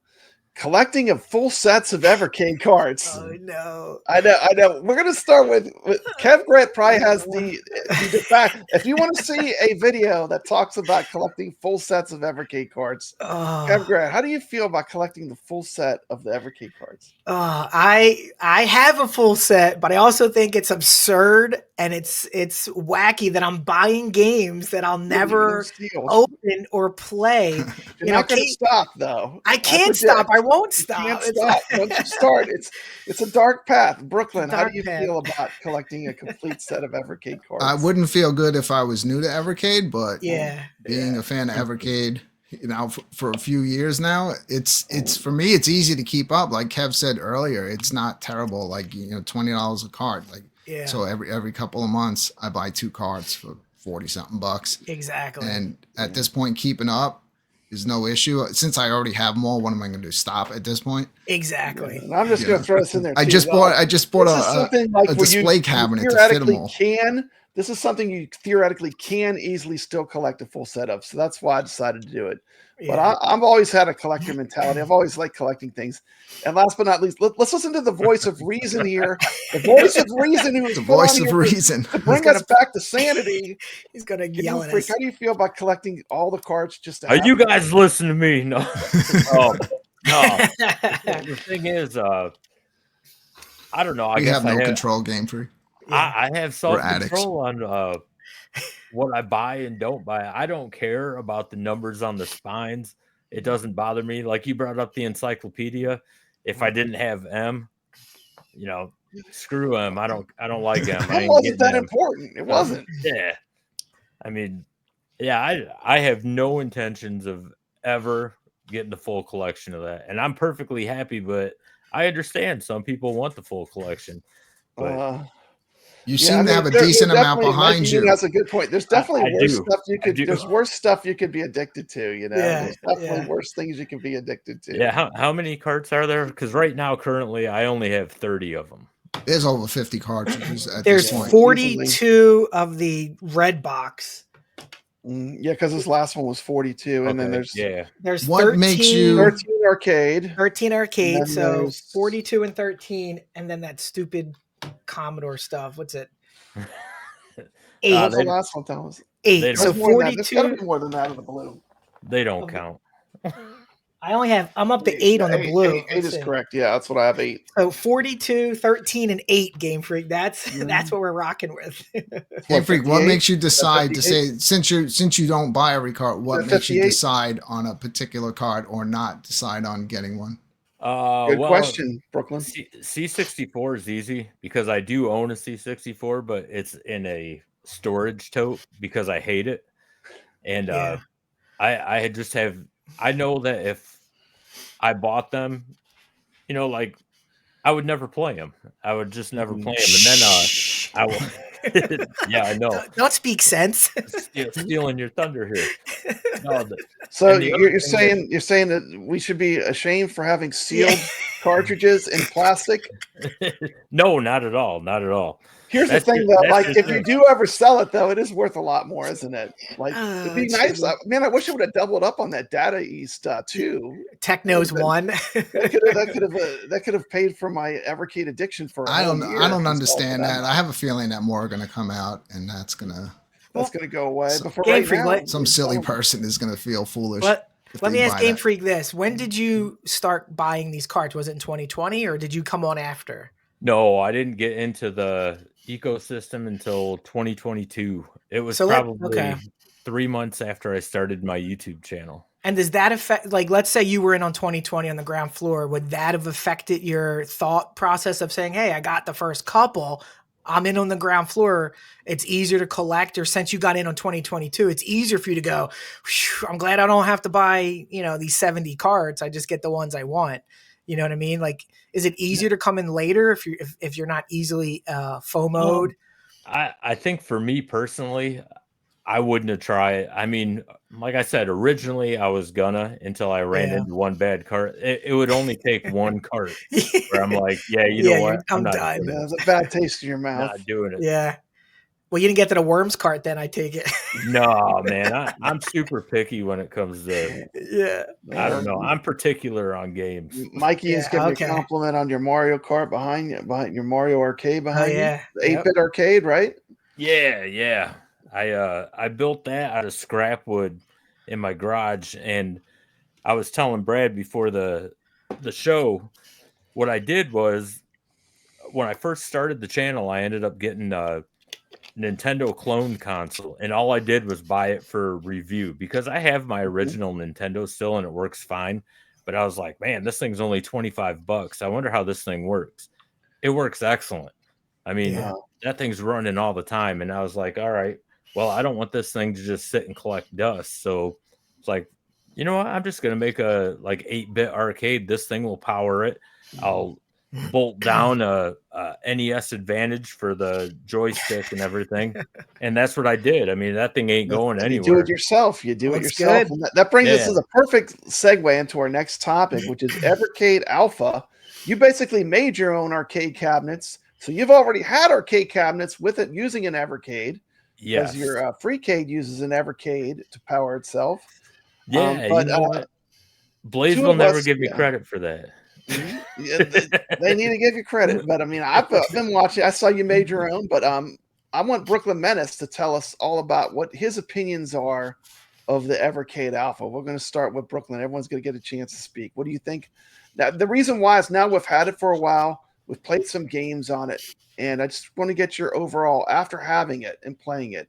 A: collecting of full sets of Evercade cards.
D: Oh no!
A: I know. We're gonna start with kevgret. Probably has the fact. If you want to see a video that talks about collecting full sets of Evercade cards, kevgret, how do you feel about collecting the full set of the Evercade cards?
D: I have a full set, but I also think it's absurd and it's wacky that I'm buying games that I'll never open or play.
A: You're not going to stop though.
D: I can't stop. I won't stop.
A: You can't stop. Once you start, it's a dark path. Brooklyn, how do you feel about collecting a complete set of Evercade cards?
B: I wouldn't feel good if I was new to Evercade, but being a fan of Evercade, for a few years now, it's for me, it's easy to keep up. Like Kev said earlier, it's not terrible. Like, $20 a card. Like, so every couple of months I buy 2 cards for 40 something bucks.
D: Exactly.
B: And at this point, keeping up is no issue. Since I already have them all, what am I going to do? Stop at this point?
D: Exactly.
A: And I'm just going to throw this in there.
B: I just bought a display cabinet to fit them all.
A: This is something you theoretically can easily still collect a full set of. So that's why I decided to do it. But I've always had a collector mentality. I've always liked collecting things. And last but not least, let's listen to the voice of reason here. The voice of reason who is
B: the voice of reason
A: to bring us back to sanity.
D: He's gonna yell at us.
A: How do you feel about collecting all the cards? Just
C: to you guys listen to me? No. No. The thing is, I don't know. I guess
B: have no control, Game Freak.
C: I have self-control on what I buy and don't buy. I don't care about the numbers on the spines. It doesn't bother me. Like you brought up the encyclopedia. If I didn't have M, screw M. I don't like M.
A: It wasn't that important. It wasn't.
C: Yeah. I mean, I have no intentions of ever getting the full collection of that. And I'm perfectly happy, but I understand some people want the full collection. But
B: you seem to have a decent amount behind you.
A: That's a good point. There's definitely worse stuff you could. There's worse stuff you could be addicted to. There's definitely worse things you can be addicted to.
C: Yeah. How many carts are there? Because right now, currently, I only have 30 of them.
B: There's over 50 cartridges at
D: There's
B: this point.
D: 42 of the red box.
A: Yeah, because this last one was 42, and then there's
B: what
D: 13,
B: makes you
A: 13 arcade.
D: 13 arcade, so 42 and 13, and then that stupid Commodore stuff. What's it? 8.
A: What's the last one? That was
D: 8. So 42.
A: There's got to be more than that in the blue.
C: They don't count.
D: I'm up to 8 on the blue.
A: 8 is correct. Yeah, that's what I have, 8.
D: So 42, 13, and 8 GameFreak. That's what we're rocking with.
B: GameFreak, what makes you decide to say, since you don't buy every card, what makes you decide on a particular card or not decide on getting one?
A: Good question, Brooklyn.
C: C64 is easy because I do own a C64, but it's in a storage tote because I hate it. And I know that if I bought them, like I would never play them. I would just never play them. And then I will. Yeah, I know.
D: Don't speak sense.
C: Stealing your thunder here. No,
A: so you're saying that we should be ashamed for having sealed cartridges in plastic?
C: No, not at all. Not at all.
A: Here's the thing, though. Like, if you do ever sell it, though, it is worth a lot more, isn't it? Like, it'd be nice. Man, I wish it would have doubled up on that Data East too.
D: Techno's one.
A: That could have paid for my Evercade addiction for. I don't
B: understand that. I have a feeling that more are going to come out, and that's going
A: to go away. Before
B: some silly person is going to feel foolish.
D: Let me ask GameFreak this: when did you start buying these cards? Was it in 2020, or did you come on after?
C: No, I didn't get into the ecosystem until 2022. It was probably 3 months after I started my YouTube channel.
D: And does that affect, like, let's say you were in on 2020 on the ground floor, would that have affected your thought process of saying, hey, I got the first couple, I'm in on the ground floor, it's easier to collect, or since you got in on 2022, it's easier for you to go, I'm glad I don't have to buy, these 70 cards. I just get the ones I want. You know what I mean? Like, is it easier to come in later if you're not easily FOMO'd?
C: I think for me personally, I wouldn't have tried. I mean, like I said, originally I was gonna until I ran into one bad cart. It would only take one cart where I'm like, you know what?
D: I'm done.
A: There's a bad taste in your mouth.
C: Not doing it.
D: Yeah. Well, you didn't get to the worms cart then, I take it.
C: No, man. I'm super picky when it comes to I don't know. I'm particular on games.
A: Mikey is giving you a compliment on your Mario Kart behind your Mario arcade behind you. The 8-bit arcade, right?
C: Yeah. I built that out of scrap wood in my garage, and I was telling Brad before the show, what I did was when I first started the channel, I ended up getting Nintendo clone console, and all I did was buy it for review because I have my original Nintendo still and it works fine, but I was like, man, this thing's only $25. I wonder how this thing works. It works excellent. I mean, that thing's running all the time, and I was like, all right, well, I don't want this thing to just sit and collect dust, so it's like, you know what, I'm just gonna make a 8-bit arcade. This thing will power it. I'll bolt down a NES Advantage for the joystick and everything, and that's what I did. I mean, that thing ain't going anywhere.
A: You do it yourself. And that brings us as a perfect segue into our next topic, which is Evercade Alpha. You basically made your own arcade cabinets, so you've already had arcade cabinets with it using an Evercade. Yes, because your FreeCade uses an Evercade to power itself.
C: Yeah, but you know what? Blaze will never give me credit for that.
A: They need to give you credit, but I mean, I've been watching. I saw you made your own, but I want Brooklyn Menace to tell us all about what his opinions are of the Evercade Alpha. We're going to start with Brooklyn. Everyone's going to get a chance to speak. What do you think? Now, the reason why is now we've had it for a while. We've played some games on it, and I just want to get your overall after having it and playing it.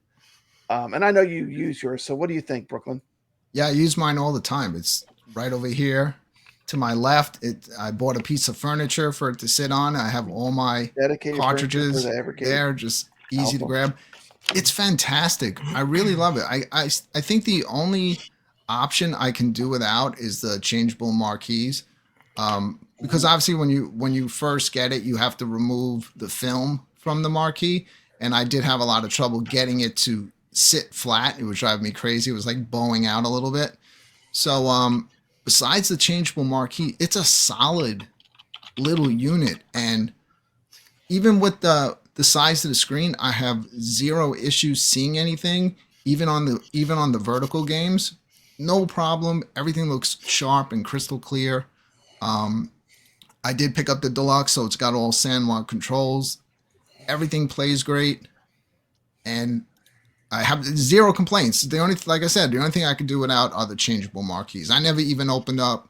A: And I know you use yours, so what do you think, Brooklyn?
B: Yeah, I use mine all the time. It's right over here. To my left, I bought a piece of furniture for it to sit on. I have all my dedicated cartridges there, just easy to grab. It's fantastic. I really love it. I think the only option I can do without is the changeable marquees, because obviously when you first get it, you have to remove the film from the marquee, and I did have a lot of trouble getting it to sit flat. It was driving me crazy. It was like bowing out a little bit. So besides the changeable marquee, it's a solid little unit, and even with the size of the screen, I have zero issues seeing anything. Even on the vertical games, no problem. Everything looks sharp and crystal clear. I did pick up the deluxe, so it's got all sandwalk controls. Everything plays great, and I have zero complaints. Like I said, the only thing I could do without are the changeable marquees. I never even opened up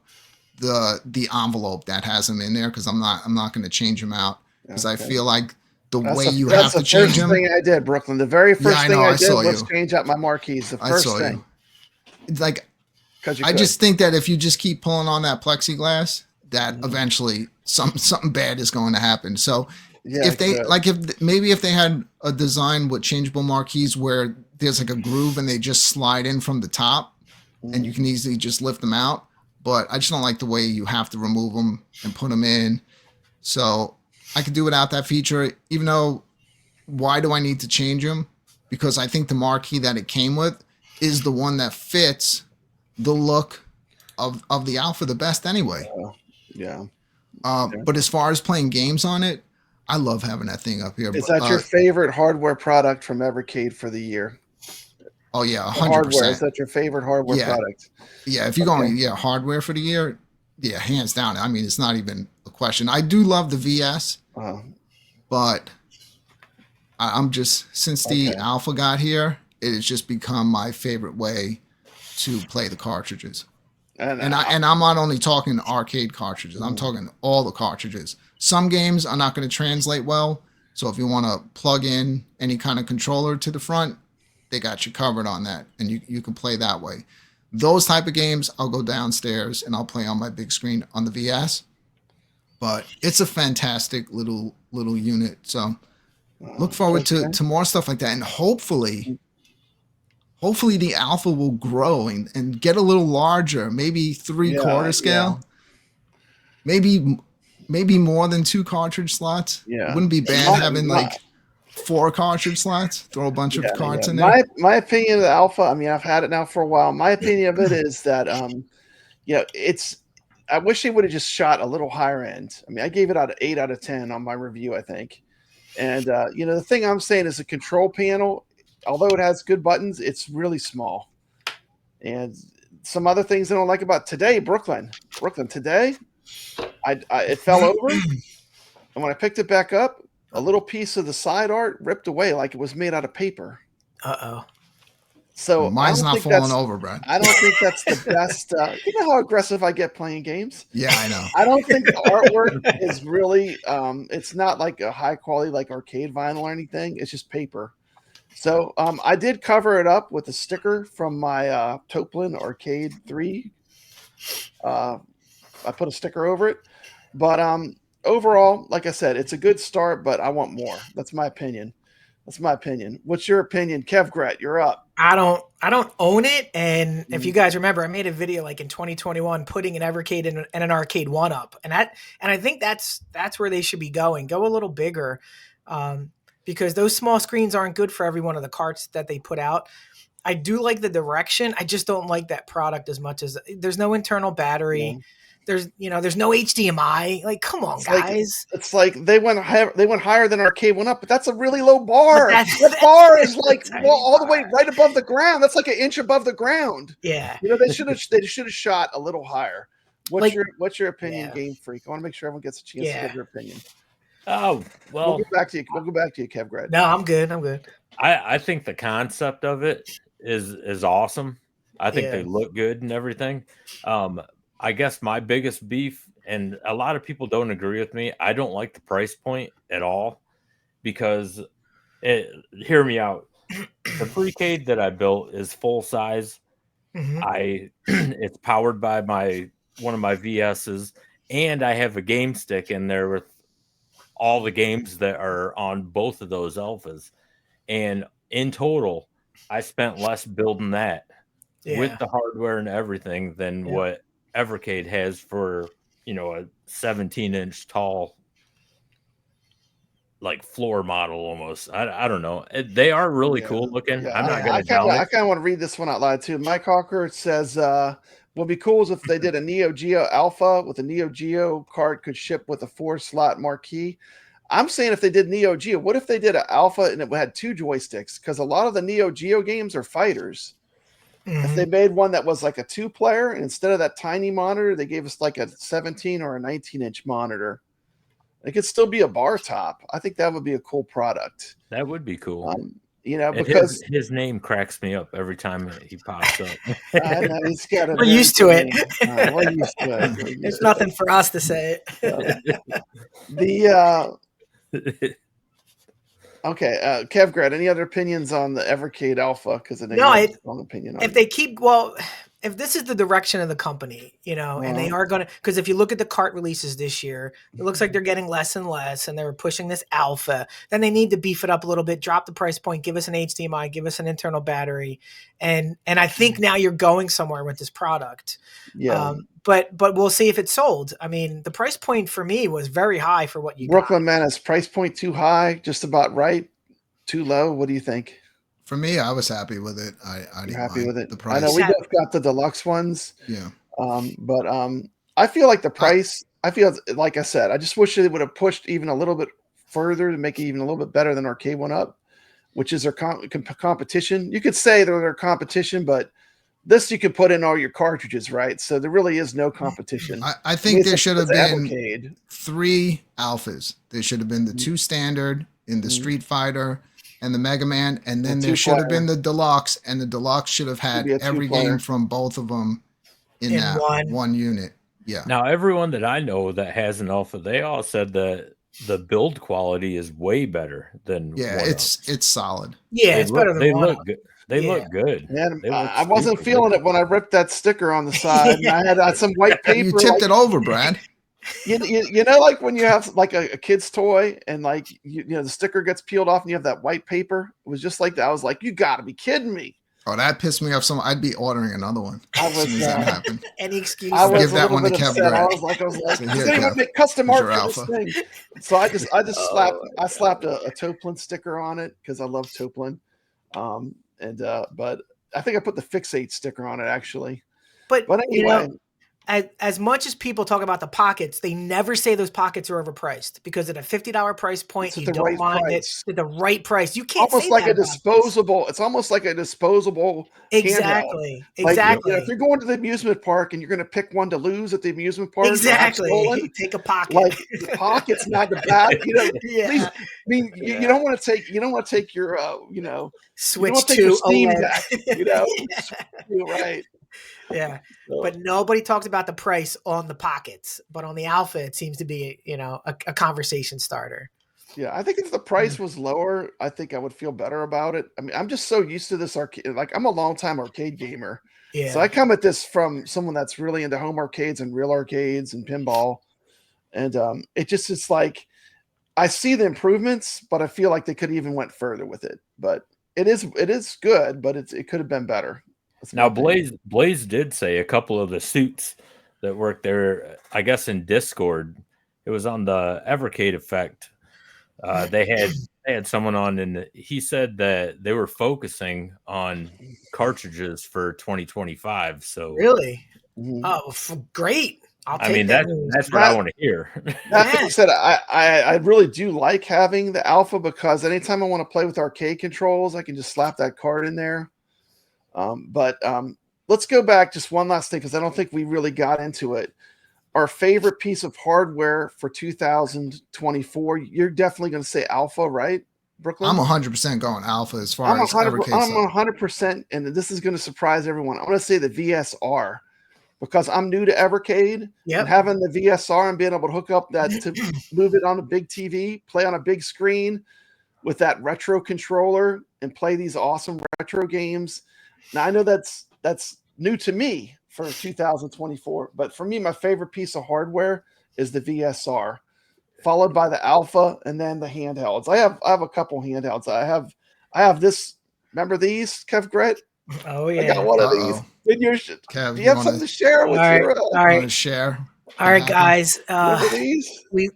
B: the envelope that has them in there because I'm not going to change them out because I feel like way you have to change them.
A: That's the first thing I did, Brooklyn. The very first thing I did was change out my marquees. The first thing.
B: It's like I just think that if you just keep pulling on that plexiglass, that eventually something bad is going to happen. So if they had a design with changeable marquees where there's like a groove and they just slide in from the top and you can easily just lift them out. But I just don't like the way you have to remove them and put them in. So I could do without that feature, even though why do I need to change them? Because I think the marquee that it came with is the one that fits the look of the Alpha the best anyway.
A: Yeah.
B: But as far as playing games on it, I love having that thing up here.
A: Is that your favorite hardware product from Evercade for the year?
B: Oh yeah, 100%.
A: Is that your favorite hardware product?
B: Yeah, if you're going hardware for the year, yeah, hands down. I mean, it's not even a question. I do love the VS, but I'm just since the Alpha got here, it has just become my favorite way to play the cartridges. And I'm not only talking arcade cartridges. I'm talking all the cartridges. Some games are not going to translate well, so if you want to plug in any kind of controller to the front, they got you covered on that, and you can play that way. Those type of games, I'll go downstairs and I'll play on my big screen on the VS. But it's a fantastic little unit. So look forward to more stuff like that, and hopefully the Alpha will grow and get a little larger, maybe 3/4 scale, maybe more than 2 cartridge slots.
A: Yeah,
B: it wouldn't be bad having like 4 cartridge slots, throw a bunch of cards in there.
A: My opinion of the Alpha, I mean, I've had it now for a while. My opinion of it is that, I wish they would have just shot a little higher end. I mean, I gave it 8 out of 10 on my review, I think. And, the thing I'm saying is the control panel, although it has good buttons, it's really small. And some other things I don't like about today, Brooklyn today, it fell over. And when I picked it back up, a little piece of the side art ripped away like it was made out of paper. So
B: mine's not falling over, Brad.
A: I don't think that's the best. You know how aggressive I get playing games?
B: Yeah, I know.
A: I don't think the artwork is really, it's not like a high quality, like arcade vinyl or anything. It's just paper. So I did cover it up with a sticker from my Tokeland Arcade 3. I put a sticker over it. But overall, like I said, it's a good start, but I want more. That's my opinion. What's your opinion? Kevgret, you're up.
D: I don't own it. And if you guys remember, I made a video like in 2021 putting an Evercade and an Arcade 1 up. And I think that's where they should be going. Go a little bigger. Because those small screens aren't good for every one of the carts that they put out. I do like the direction. I just don't like that product as much as there's no internal battery. There's no HDMI. Like, come on, guys.
A: It's like they went higher than Arcade 1 up, but that's a really low bar. That bar is like all the way right above the ground. That's like an inch above the ground.
D: Yeah.
A: They should have shot a little higher. What's your opinion, GameFreak? I want to make sure everyone gets a chance to give their opinion.
C: Oh, well,
A: we'll go back to you, Kevgret.
D: No, I'm good.
C: I think the concept of it is awesome. I think they look good and everything. I guess my biggest beef, and a lot of people don't agree with me, I don't like the price point at all because hear me out. The Freecade that I built is full size. It's powered by one of my VS's, and I have a game stick in there with all the games that are on both of those Alphas. And in total, I spent less building that with the hardware and everything than what Evercade has for, a 17-inch tall, like floor model almost. I don't know. They are really cool looking. I'm not going to doubt it.
A: I kind of want to read this one out loud too. Mike Hawker says, "What would be cool is if they did a Neo Geo Alpha with a Neo Geo cart could ship with a 4-slot marquee. I'm saying if they did Neo Geo, what if they did an Alpha and it had 2 joysticks? Because a lot of the Neo Geo games are fighters. Mm-hmm. If they made one that was like a 2-player, and instead of that tiny monitor, they gave us like a 17 or a 19-inch monitor. It could still be a bar top. I think that would be a cool product.
C: That would be cool.
A: Because
C: his name cracks me up every time he pops up.
A: I know, he's got
D: we're used to it.
A: We're used to it.
D: There's nothing for us to say.
A: Okay, kevgret, any other opinions on the Evercade Alpha? Because I know you have a strong opinion on
D: it. They keep if this is the direction of the company, and they are going to, because if you look at the cart releases this year, it looks like they're getting less and less, and they're pushing this Alpha. Then they need to beef it up a little bit, drop the price point, give us an HDMI, give us an internal battery, and I think now you're going somewhere with this product.
A: Yeah.
D: But we'll see if it's sold. I mean, the price point for me was very high for what you
A: Brooklyn Menace, price point too high, just about right, too low. What do you think?
B: For me, I was happy with it. I didn't happy with it. The price.
A: I know we both got the deluxe ones.
B: Yeah.
A: But I feel like the price. I feel like I said. I just wish they would have pushed even a little bit further to make it even a little bit better than Arcade One Up, which is their competition. You could say they're their competition, but this you could put in all your cartridges, right? So there really is no competition.
B: I think there should have been 3 alphas. There should have been the 2 standard in the Street Fighter and the Mega Man, and then there should have been the deluxe, and the deluxe should have had every game from both of them in that one unit. Yeah.
C: Now, everyone that I know that has an Alpha, they all said that the build quality is way better than
B: it's solid.
D: Yeah, it's better than
C: they look good. They look good.
A: Man, I wasn't feeling it when I ripped that sticker on the side. And I had some white paper.
B: You tipped it over, Brad.
A: You know, like when you have like a kid's toy and like you know the sticker gets peeled off and you have that white paper. It was just like that. I was like, you got to be kidding me.
B: Oh, that pissed me off. I'd be ordering another one.
A: I was
B: that happened.
D: Any excuse.
A: I was
B: give that one to kevgret.
A: I was like, he's gonna even make custom art for this thing. So I just slapped a Tokeland sticker on it because I love Tokeland. But I think I put the Fixate sticker on it actually.
D: But
A: anyway.
D: You know, as much as people talk about the pockets, they never say those pockets are overpriced because at a $50 price point, you don't mind it at the right price. You can't
A: almost
D: say
A: like
D: that
A: a disposable. It's almost like a disposable.
D: Exactly.
A: Handheld.
D: Exactly.
A: If you're going to the amusement park and you're going to pick one to lose at the amusement park,
D: exactly. Take a pocket.
A: Like the pocket's not the bad. You know, please. I mean, you don't want to take. You don't want to take your.
D: Switch to
A: Steam Deck. You know, you're right.
D: Yeah, but nobody talks about the price on the pockets, but on the Alpha, it seems to be, a conversation starter.
A: Yeah, I think if the price was lower, I think I would feel better about it. I mean, I'm just so used to this arcade. Like, I'm a longtime arcade gamer.
D: Yeah.
A: So I come at this from someone that's really into home arcades and real arcades and pinball. And it's like, I see the improvements, but I feel like they could even went further with it. But it is good, but it could have been better.
C: Now, Blaze did say a couple of the suits that worked there, I guess in Discord, it was on the Evercade effect. They had someone on, and he said that they were focusing on cartridges for 2025. So
D: really, great.
C: I mean, that's what I want to hear.
A: That being said, I really do like having the Alpha because anytime I want to play with arcade controls, I can just slap that card in there. But let's go back just one last thing because I don't think we really got into it. Our favorite piece of hardware for 2024, you're definitely going to say Alpha, right, Brooklyn?
B: I'm 100% going Alpha as far as Evercade.
A: I'm 100%, and this is going to surprise everyone. I'm going to say the VSR because I'm new to Evercade.
D: Yep.
A: And having the VSR and being able to hook up that to move it on a big TV, play on a big screen with that retro controller and play these awesome retro games. Now, I know that's new to me for 2024, but for me, my favorite piece of hardware is the VSR, followed by the Alpha and then the handhelds. I have a couple handhelds. I have this. Remember these, kevgret?
D: Oh, yeah.
A: I got one of these.
B: Kev,
A: do you have something to share with your
D: all right.
B: Share?
D: All right, guys.
A: We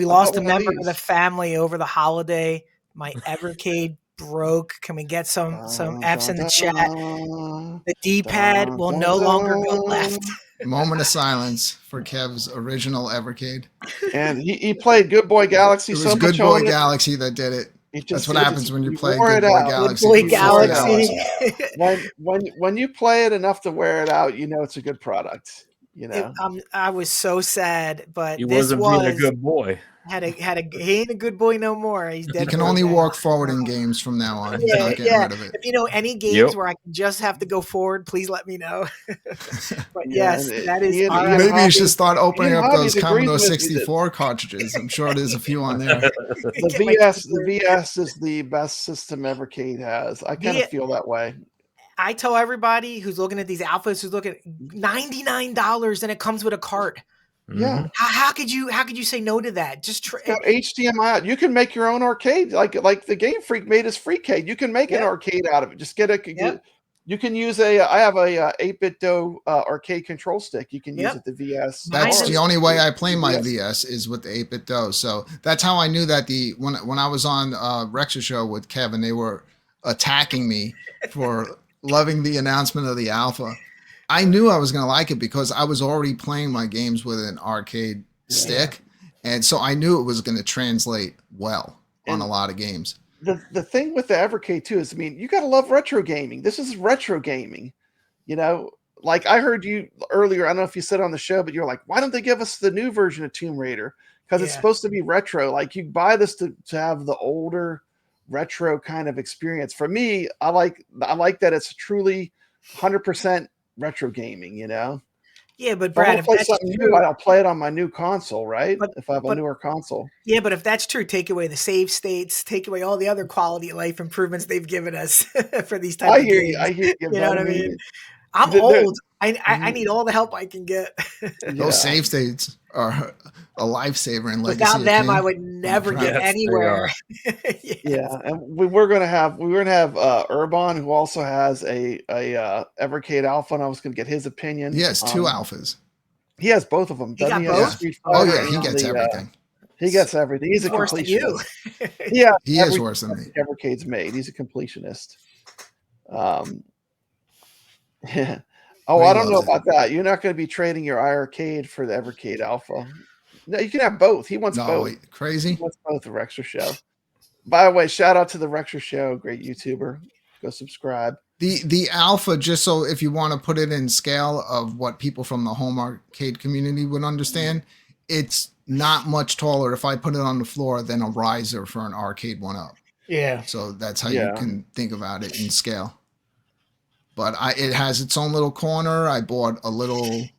D: lost a member of the family over the holiday. My Evercade broke. Can we get some F's in the chat? The D-pad will no longer go left.
B: Moment of silence for Kev's original Evercade.
A: And he played Good Boy Galaxy.
B: It was
A: so
B: Good
A: much
B: Boy
A: on
B: Galaxy that did it. That's what happens when you play
A: wore
B: Good
A: it
B: Boy
A: out.
B: Galaxy.
D: Good Boy
B: for
D: Galaxy.
A: when you play it enough to wear it out, you know it's a good product. You know,
D: I was so sad, but
C: He
D: this
C: wasn't being a good boy.
D: he ain't a good boy no more. He's dead.
B: He can only walk forward in games from now on. He's not getting rid of it.
D: If you know any games where I can just have to go forward, please let me know. But yes, that is.
B: Maybe you should start opening up those Commodore 64 cartridges. I'm sure there's a few on there.
A: The VS is the best system Evercade has. I kind of feel that way.
D: I tell everybody who's looking at these alphas, who's looking at $99 and it comes with a cart.
A: Yeah.
D: How could you say no to that? Just
A: got HDMI out. You can make your own arcade, like the GameFreak made his Freecade. You can make an arcade out of it. Just you can use I have a 8-bit DOE arcade control stick. You can use it the VS.
B: That's the only way I play my VS is with the 8-bit DOE. So that's how I knew that when I was on Rex's show with Kevin, they were attacking me for loving the announcement of the Alpha. I knew I was going to like it because I was already playing my games with an arcade stick. And so I knew it was going to translate well on a lot of games.
A: The thing with the Evercade too is, I mean, you got to love retro gaming. This is retro gaming. You know, like I heard you earlier, I don't know if you said on the show, but you're like, why don't they give us the new version of Tomb Raider? Because it's supposed to be retro. Like you buy this to have the older retro kind of experience. For me, I like that it's truly 100% retro gaming, you know?
D: Yeah, but Brad,
A: if that's something new, I'll play it on my new console, right? If I have a newer console.
D: Yeah, but if that's true, take away the save states, take away all the other quality of life improvements they've given us for these types of games.
A: I hear you.
D: You know what I mean? I'm old. I need all the help I can get.
B: Those save states are a lifesaver in Legacy.
D: Without them, I would never get anywhere.
A: And we're gonna have Urban, who also has a Evercade Alpha, and I was gonna get his opinion.
B: He has 2 alphas.
A: He has both of them.
D: He got both?
B: Oh yeah, he gets everything.
A: He gets everything. He's a completionist.
B: He is worse than me.
A: Evercade's made. He's a completionist. Oh, I don't know about that. You're not going to be trading your iArcade for the Evercade Alpha. No, you can have both. He wants both.
B: Crazy.
A: He wants both the Rexer Show. By the way, shout out to the Rexer Show. Great YouTuber. Go subscribe.
B: The Alpha, just so if you want to put it in scale of what people from the home arcade community would understand, it's not much taller if I put it on the floor than a riser for an arcade 1-up.
D: Yeah.
B: So that's how you can think about it in scale. But it has its own little corner. I bought a little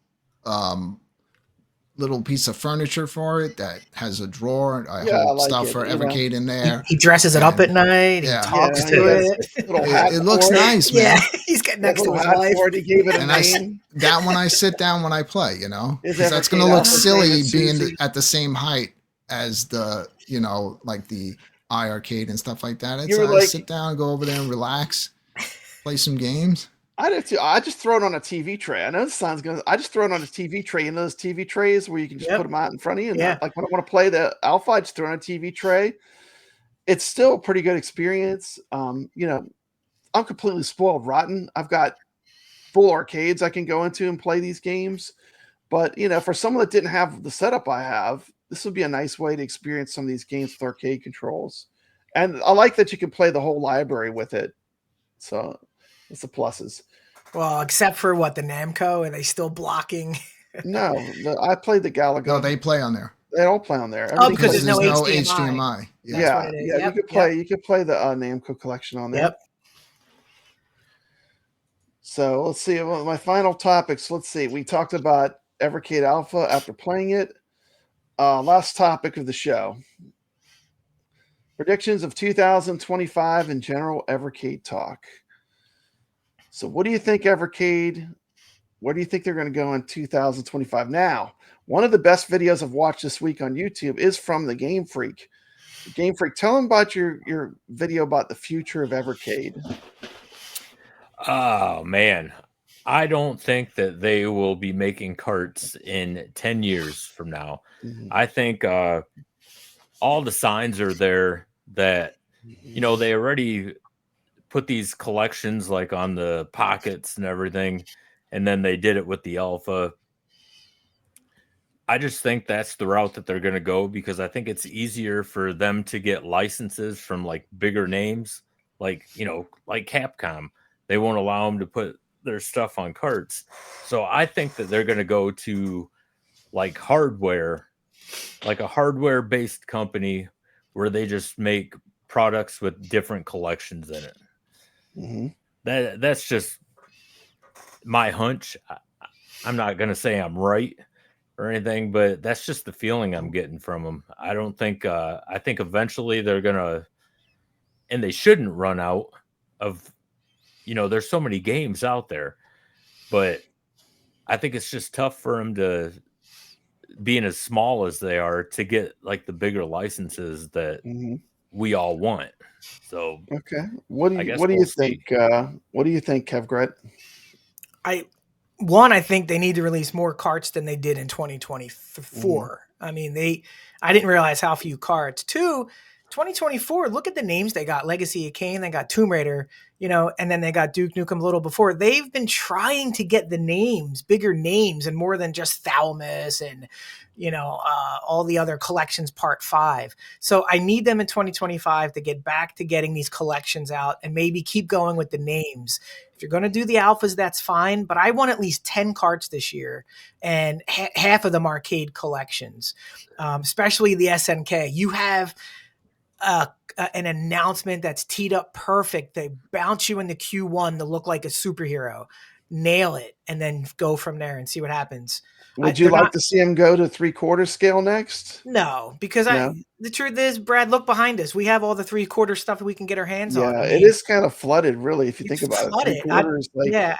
B: piece of furniture for it that has a drawer. I hold stuff for Evercade in there.
D: He dresses it up at night. He talks to it.
B: It looks nice, man.
D: Yeah, he's getting next to his wife.
A: He gave it a name.
B: That one I sit down when I play, you know? Because that's going to look silly being at the same height as the, you know, like the iArcade and stuff like that. I sit down, go over there and relax. Play some games.
A: I do too. I just throw it on a TV tray. I know this sounds good. I just throw it on a TV tray. You know those TV trays where you can just put them out in front of you. And like when I want to play the Alpha, I just throw it on a TV tray. It's still a pretty good experience. You know, I'm completely spoiled rotten. I've got full arcades I can go into and play these games. But you know, for someone that didn't have the setup I have, this would be a nice way to experience some of these games with arcade controls. And I like that you can play the whole library with it. So it's the pluses.
D: Well, except for the Namco, are they still blocking?
A: No, I played the Galaga.
B: No, they play on there.
A: They all play on there.
D: Because there's no HDMI.
A: Yeah. You could play the Namco collection on there.
D: Yep.
A: So let's see. My final topics. Let's see. We talked about Evercade Alpha after playing it. Last topic of the show. Predictions of 2025 and general Evercade talk. So what do you think, Evercade? Where do you think they're going to go in 2025? Now, one of the best videos I've watched this week on YouTube is from the GameFreak. GameFreak, tell them about your video about the future of Evercade.
C: Oh, man. I don't think that they will be making carts in 10 years from now. Mm-hmm. I think all the signs are there that, you know, they already put these collections like on the pockets and everything. And then they did it with the Alpha. I just think that's the route that they're going to go, because I think it's easier for them to get licenses from like bigger names, like, like Capcom. They won't allow them to put their stuff on carts. So I think that they're going to go to like hardware, like a hardware based company where they just make products with different collections in it.
A: Mm-hmm.
C: That's just my hunch. I'm not going to say I'm right or anything, but that's just the feeling I'm getting from them. I don't think I think eventually they're gonna, and they shouldn't run out of, there's so many games out there, but I think it's just tough for them to, being as small as they are, to get like the bigger licenses that we all want. So
A: okay, what do
C: I
A: you
C: guess
A: what do
C: we'll
A: you think? What do you think, kevgret?
D: I think they need to release more carts than they did in 2024. I mean, I didn't realize how few carts. 2, 2024, look at the names they got. Legacy of Kain, they got Tomb Raider, and then they got Duke Nukem a little before. They've been trying to get the names, bigger names, and more than just Thalamus and, all the other collections part 5. So I need them in 2025 to get back to getting these collections out and maybe keep going with the names. If you're going to do the alphas, that's fine. But I want at least 10 carts this year, and half of them arcade collections, especially the SNK. You have an announcement that's teed up perfect. They bounce you into Q1 to look like a superhero. Nail it, and then go from there and see what happens.
A: Would you like to see him go to 3/4 scale next?
D: No, because the truth is, Brad, look behind us. We have all the 3/4 stuff that we can get our hands on.
A: Yeah, it is kind of flooded, really, if you think about
D: flooded.
A: it. 3/4,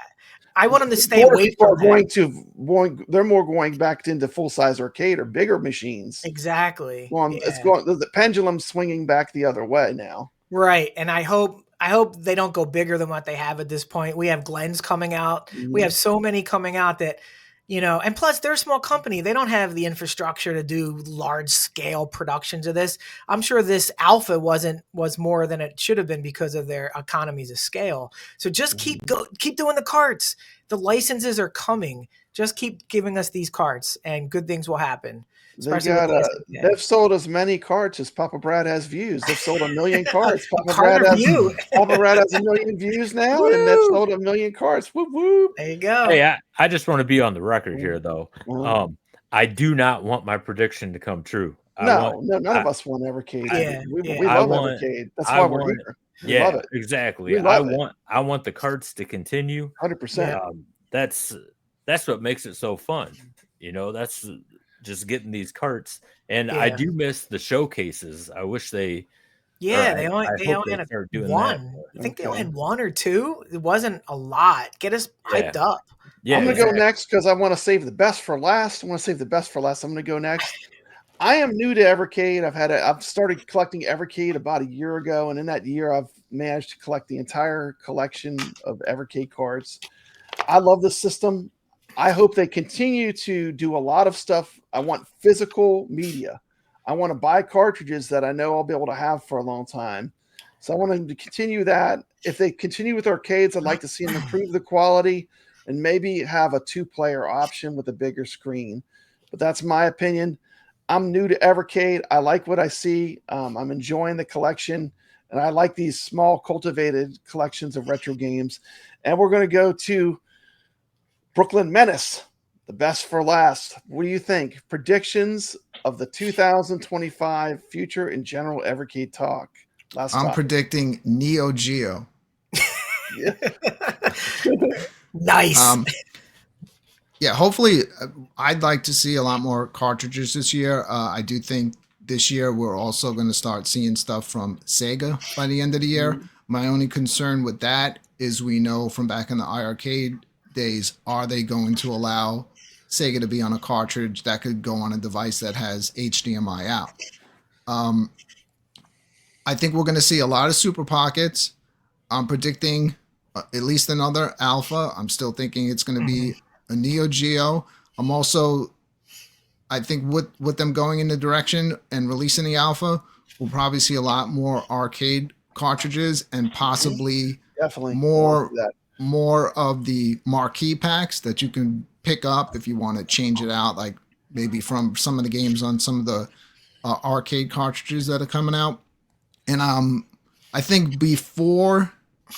D: I want them to stay away from
A: that. They're more going back into full-size arcade or bigger machines.
D: Exactly.
A: It's going. The pendulum's swinging back the other way now.
D: Right, and I hope they don't go bigger than what they have at this point. We have Glenn's coming out. We have so many coming out that, and plus they're a small company. They don't have the infrastructure to do large scale productions of this. I'm sure this alpha was more than it should have been because of their economies of scale. So just keep doing the carts. The licenses are coming. Just keep giving us these carts and good things will happen.
A: They've sold as many carts as Papa Brad has views. They've sold 1 million carts. Papa Brad has 1 million views now,
D: Woo!
A: and they've sold 1 million carts. Whoop whoop!
D: There you go.
C: Hey, I just want to be on the record here, though. I do not want my prediction to come true.
A: None of us want Evercade. We love Evercade. That's why we're here. We love it.
C: Exactly. I want the carts to continue.
A: 100%.
C: That's what makes it so fun. That's just getting these carts, and I do miss the showcases. I wish they.
D: Yeah, they only had one. I think they only had 1 or 2. It wasn't a lot. Get us hyped up.
A: Yeah, I'm gonna go next because I want to save the best for last. I'm gonna go next. I am new to Evercade. I've started collecting Evercade about a year ago, and in that year, I've managed to collect the entire collection of Evercade cards. I love the system. I hope they continue to do a lot of stuff. I want physical media. I want to buy cartridges that I know I'll be able to have for a long time. So I want them to continue that. If they continue with arcades, I'd like to see them improve the quality and maybe have a 2-player option with a bigger screen. But that's my opinion. I'm new to Evercade. I like what I see. I'm enjoying the collection, and I like these small cultivated collections of retro games. And we're going to go to Brooklyn Menace, the best for last. What do you think? Predictions of the 2025 future in general Evercade talk.
B: I'm predicting Neo Geo.
D: Nice.
B: Yeah, hopefully, I'd like to see a lot more cartridges this year. I do think this year we're also going to start seeing stuff from Sega by the end of the year. My only concern with that is we know from back in the iArcade days, are they going to allow Sega to be on a cartridge that could go on a device that has HDMI out? I think we're going to see a lot of Super Pockets. I'm predicting at least another Alpha. I'm still thinking it's going to be a Neo Geo. I think with them going in the direction and releasing the Alpha, we'll probably see a lot more arcade cartridges and possibly more of the marquee packs that you can pick up if you want to change it out, like maybe from some of the games on some of the arcade cartridges that are coming out. And I think before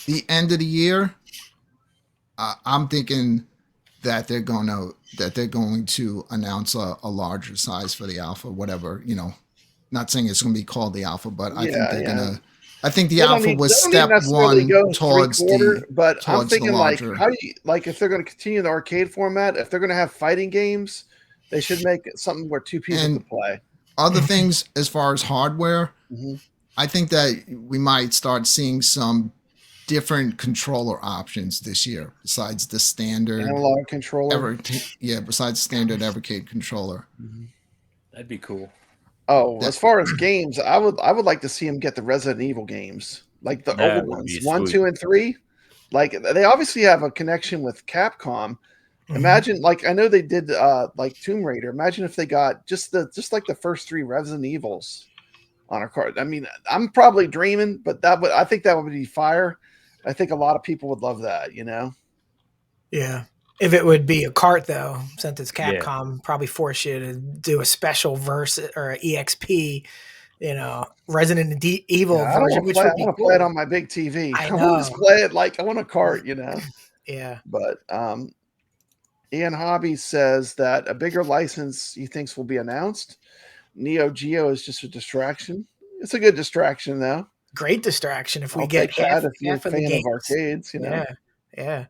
B: the end of the year, I'm thinking that they're going to announce a larger size for the Alpha, whatever, not saying it's going to be called the Alpha, but I think they're going to, I think the Alpha was step one towards
A: but I'm thinking
B: larger.
A: how do you, if they're going to continue the arcade format, if they're going to have fighting games, they should make it something where two people can play.
B: Other things as far as hardware, I think that we might start seeing some different controller options this year besides the standard
A: analog controller.
B: Besides standard Evercade controller.
C: That'd be cool.
A: Oh, as far as games, I would like to see them get the Resident Evil games, like the old ones, 1, 2, and 3. Like they obviously have a connection with Capcom. Imagine, I know they did Tomb Raider. Imagine if they got just like the first 3 Resident Evils on a card. I mean, I'm probably dreaming, but I think that would be fire. I think a lot of people would love that,
D: Yeah. If it would be a cart, though, since it's Capcom, probably force you to do a special verse or an EXP, Resident Evil version, which would be cool.
A: Play it on my big TV.
D: I
A: want to just play it I want a cart,
D: Yeah.
A: But Ian Hobby says that a bigger license he thinks will be announced. Neo Geo is just a distraction. It's a good distraction, though.
D: Great distraction if we get half of the games.
A: Of arcades,
D: Yeah.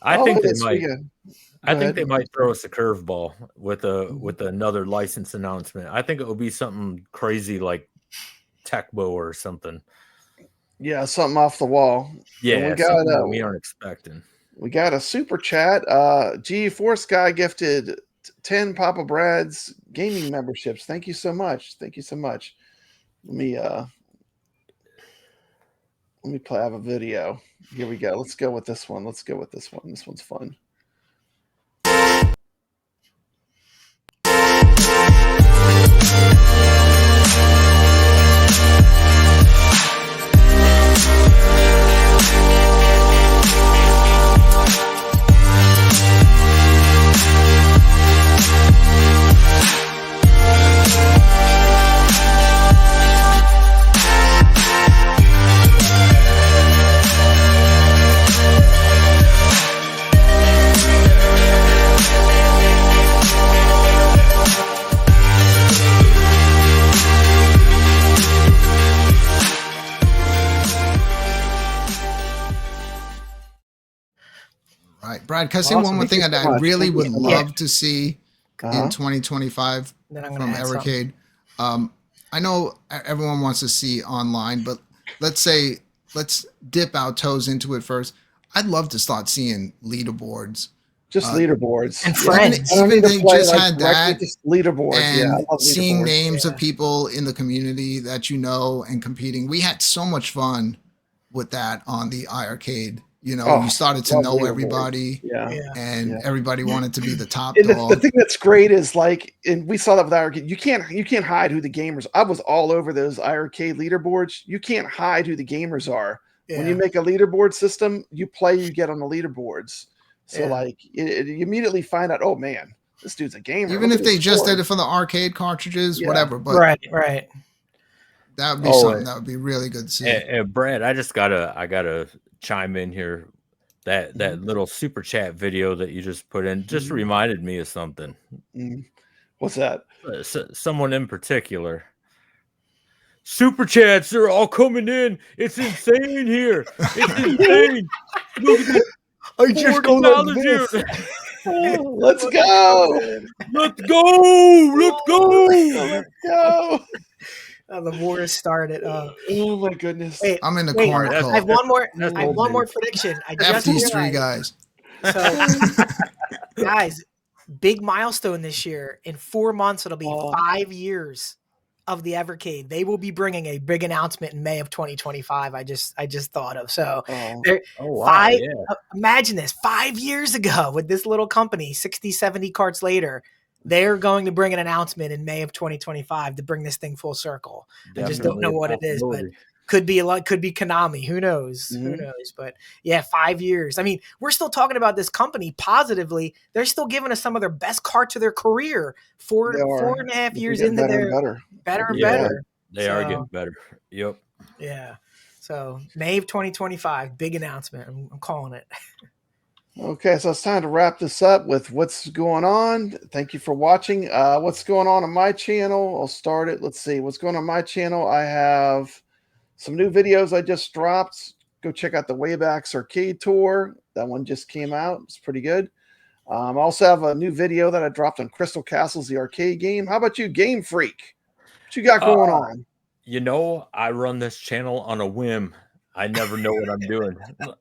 C: I think they might throw us a curveball with another license announcement. I think it will be something crazy like Tecmo or something.
A: Yeah, something off the wall.
C: Yeah, we got something we aren't expecting.
A: We got a super chat. G4 Sky gifted 10 Papa Brad's gaming memberships. Thank you so much. Let me play. I have a video. Here we go. Let's go with this one. This one's fun.
B: Brad, can I say one more thing that I really would love to see in 2025 from Evercade? I know everyone wants to see online, but let's dip our toes into it first. I'd love to start seeing leaderboards.
A: Just leaderboards.
D: And friends.
B: Even they just had that.
A: Just leaderboards.
B: And seeing names of people in the community that and competing. We had so much fun with that on the iArcade. You started to know everybody, and everybody wanted to be the top dog.
A: The thing that's great is and we saw that with iArcade. You can't hide who the gamers. I was all over those iArcade leaderboards. You can't hide who the gamers are. Yeah. When you make a leaderboard system, you get on the leaderboards. So you immediately find out, oh man, this dude's a gamer.
B: Even if they just did it for the arcade cartridges, whatever. But
D: right.
B: That would be something that would be really good to see.
C: Brad, I gotta chime in here. That little super chat video that you just put in just reminded me of something.
A: What's that?
C: Someone in particular. Super chats are all coming in. It's insane here. It's insane. Look at this.
A: I just go like this. Let's go.
C: Let's go. Let's go.
A: Let's go.
D: The war has started.
A: Oh my goodness!
D: Wait,
B: I'm in the corner.
D: I have one more. I have one more prediction. I just
B: these 3 guys.
D: So, guys, big milestone this year. In 4 months, it'll be 5 years of the Evercade. They will be bringing a big announcement in May of 2025. I just thought of. So, imagine this: 5 years ago, with this little company, 60, 70 carts later. They're going to bring an announcement in May of 2025 to bring this thing full circle. I just don't know what it is, but Could be Konami. Who knows? Mm-hmm. Who knows? But yeah, 5 years. I mean, we're still talking about this company positively. They're still giving us some of their best carts of their career. 4.5 years into their better and better.
C: They are getting better. Yep.
D: Yeah. So May of 2025, big announcement. I'm calling it.
A: Okay, so it's time to wrap this up with what's going on. Thank you for watching. What's going on my channel? I'll start it. Let's see. What's going on my channel? I have some new videos I just dropped. Go check out the Waybacks Arcade Tour. That one just came out. It's pretty good. I also have a new video that I dropped on Crystal Castles, the arcade game. How about you, GameFreak? What you got going on?
C: You know, I run this channel on a whim. I never know what I'm doing.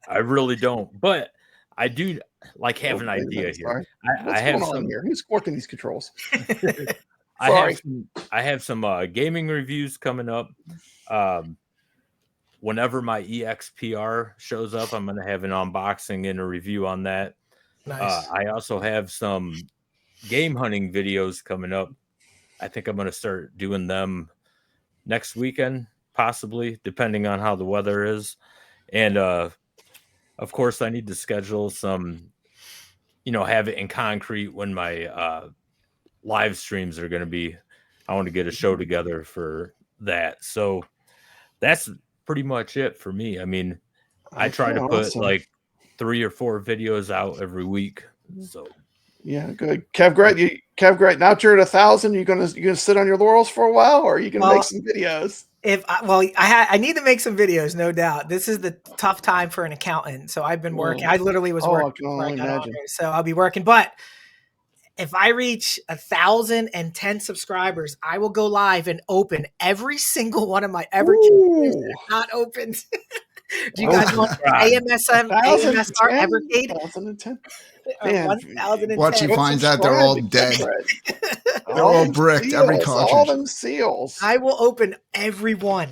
C: I really don't. But I do have an idea here.
A: I have some here. Who's working these controls?
C: I have some gaming reviews coming up. Whenever my EXPR shows up, I'm going to have an unboxing and a review on that.
D: Nice.
C: I also have some game hunting videos coming up. I think I'm going to start doing them next weekend, possibly, depending on how the weather is. And of course, I need to schedule some, have it in concrete when my live streams are going to be. I want to get a show together for that. So that's pretty much it for me. I mean, I try to put 3 or 4 videos out every week. So
A: yeah, good. Kevgret, now that you're at 1,000, you're gonna sit on your laurels for a while, or are you gonna make some videos?
D: I need to make some videos, no doubt. This is the tough time for an accountant, so I've been working. I literally was working.
A: I can only imagine.
D: So I'll be working. But if I reach 1,010 subscribers, I will go live and open every single one of my Evercade not opened. Do you guys want AMSR Evercade?
A: 1,010.
D: 1,010.
B: Once she finds out they're all dead. They're all bricked, every cartridge.
A: All them seals.
D: I will open every one.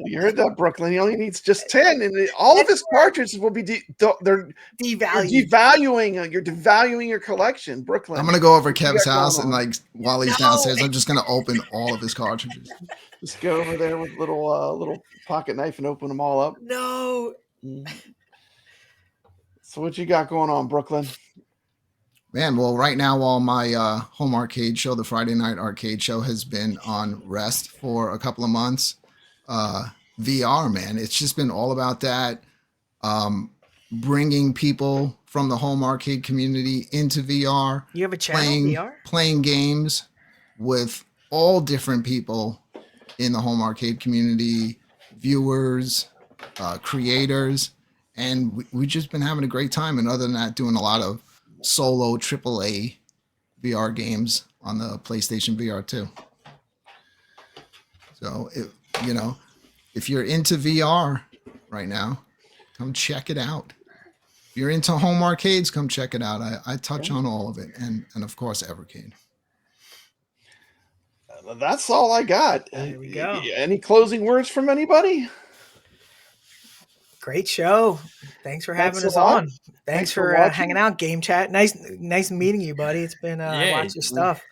A: You heard that, Brooklyn. He only needs just 10, and all of his cartridges will be they're devaluing. You're devaluing your collection, Brooklyn.
B: I'm gonna go over Kev's house and while he's downstairs, I'm just gonna open all of his cartridges.
A: Just go over there with little pocket knife and open them all up.
D: No.
A: So what you got going on, Brooklyn?
B: Man, well, right now, while my home arcade show, the Friday night arcade show, has been on rest for a couple of months, VR, man, it's just been all about that, bringing people from the home arcade community into VR.
D: You have a channel VR?
B: Playing games with all different people in the home arcade community, viewers, creators, and we've just been having a great time. And other than that, doing a lot of solo AAA VR games on the PlayStation VR 2. So, if you're into VR right now, come check it out. If you're into home arcades, come check it out. I touch on all of it. And of course, Evercade.
A: That's all I got.
D: There we go.
A: Any closing words from anybody?
D: Great show. Thanks for having us on. Thanks for hanging out, Game Chat. Nice meeting you, buddy. It's been watch your stuff.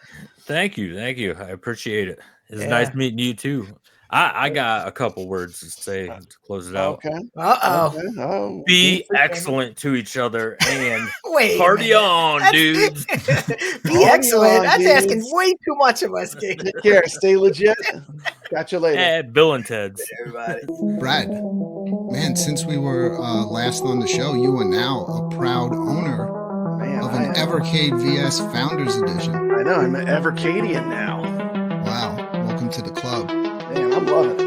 C: Thank you. I appreciate it. It's nice meeting you too. I got a couple words to say to close it out.
A: Okay.
D: Uh-oh.
C: Be excellent to each other and party on, dudes.
D: Be excellent. That's asking way too much of us, King.
A: Take care. Stay legit. Catch you later.
C: At Bill and Ted's.
D: Everybody.
B: Brad, man, since we were last on the show, you are now a proud owner of an Evercade VS Founders Edition.
A: I know. I'm an Evercadian now.
B: Wow. Welcome to the club.
A: Man, I'm loving it.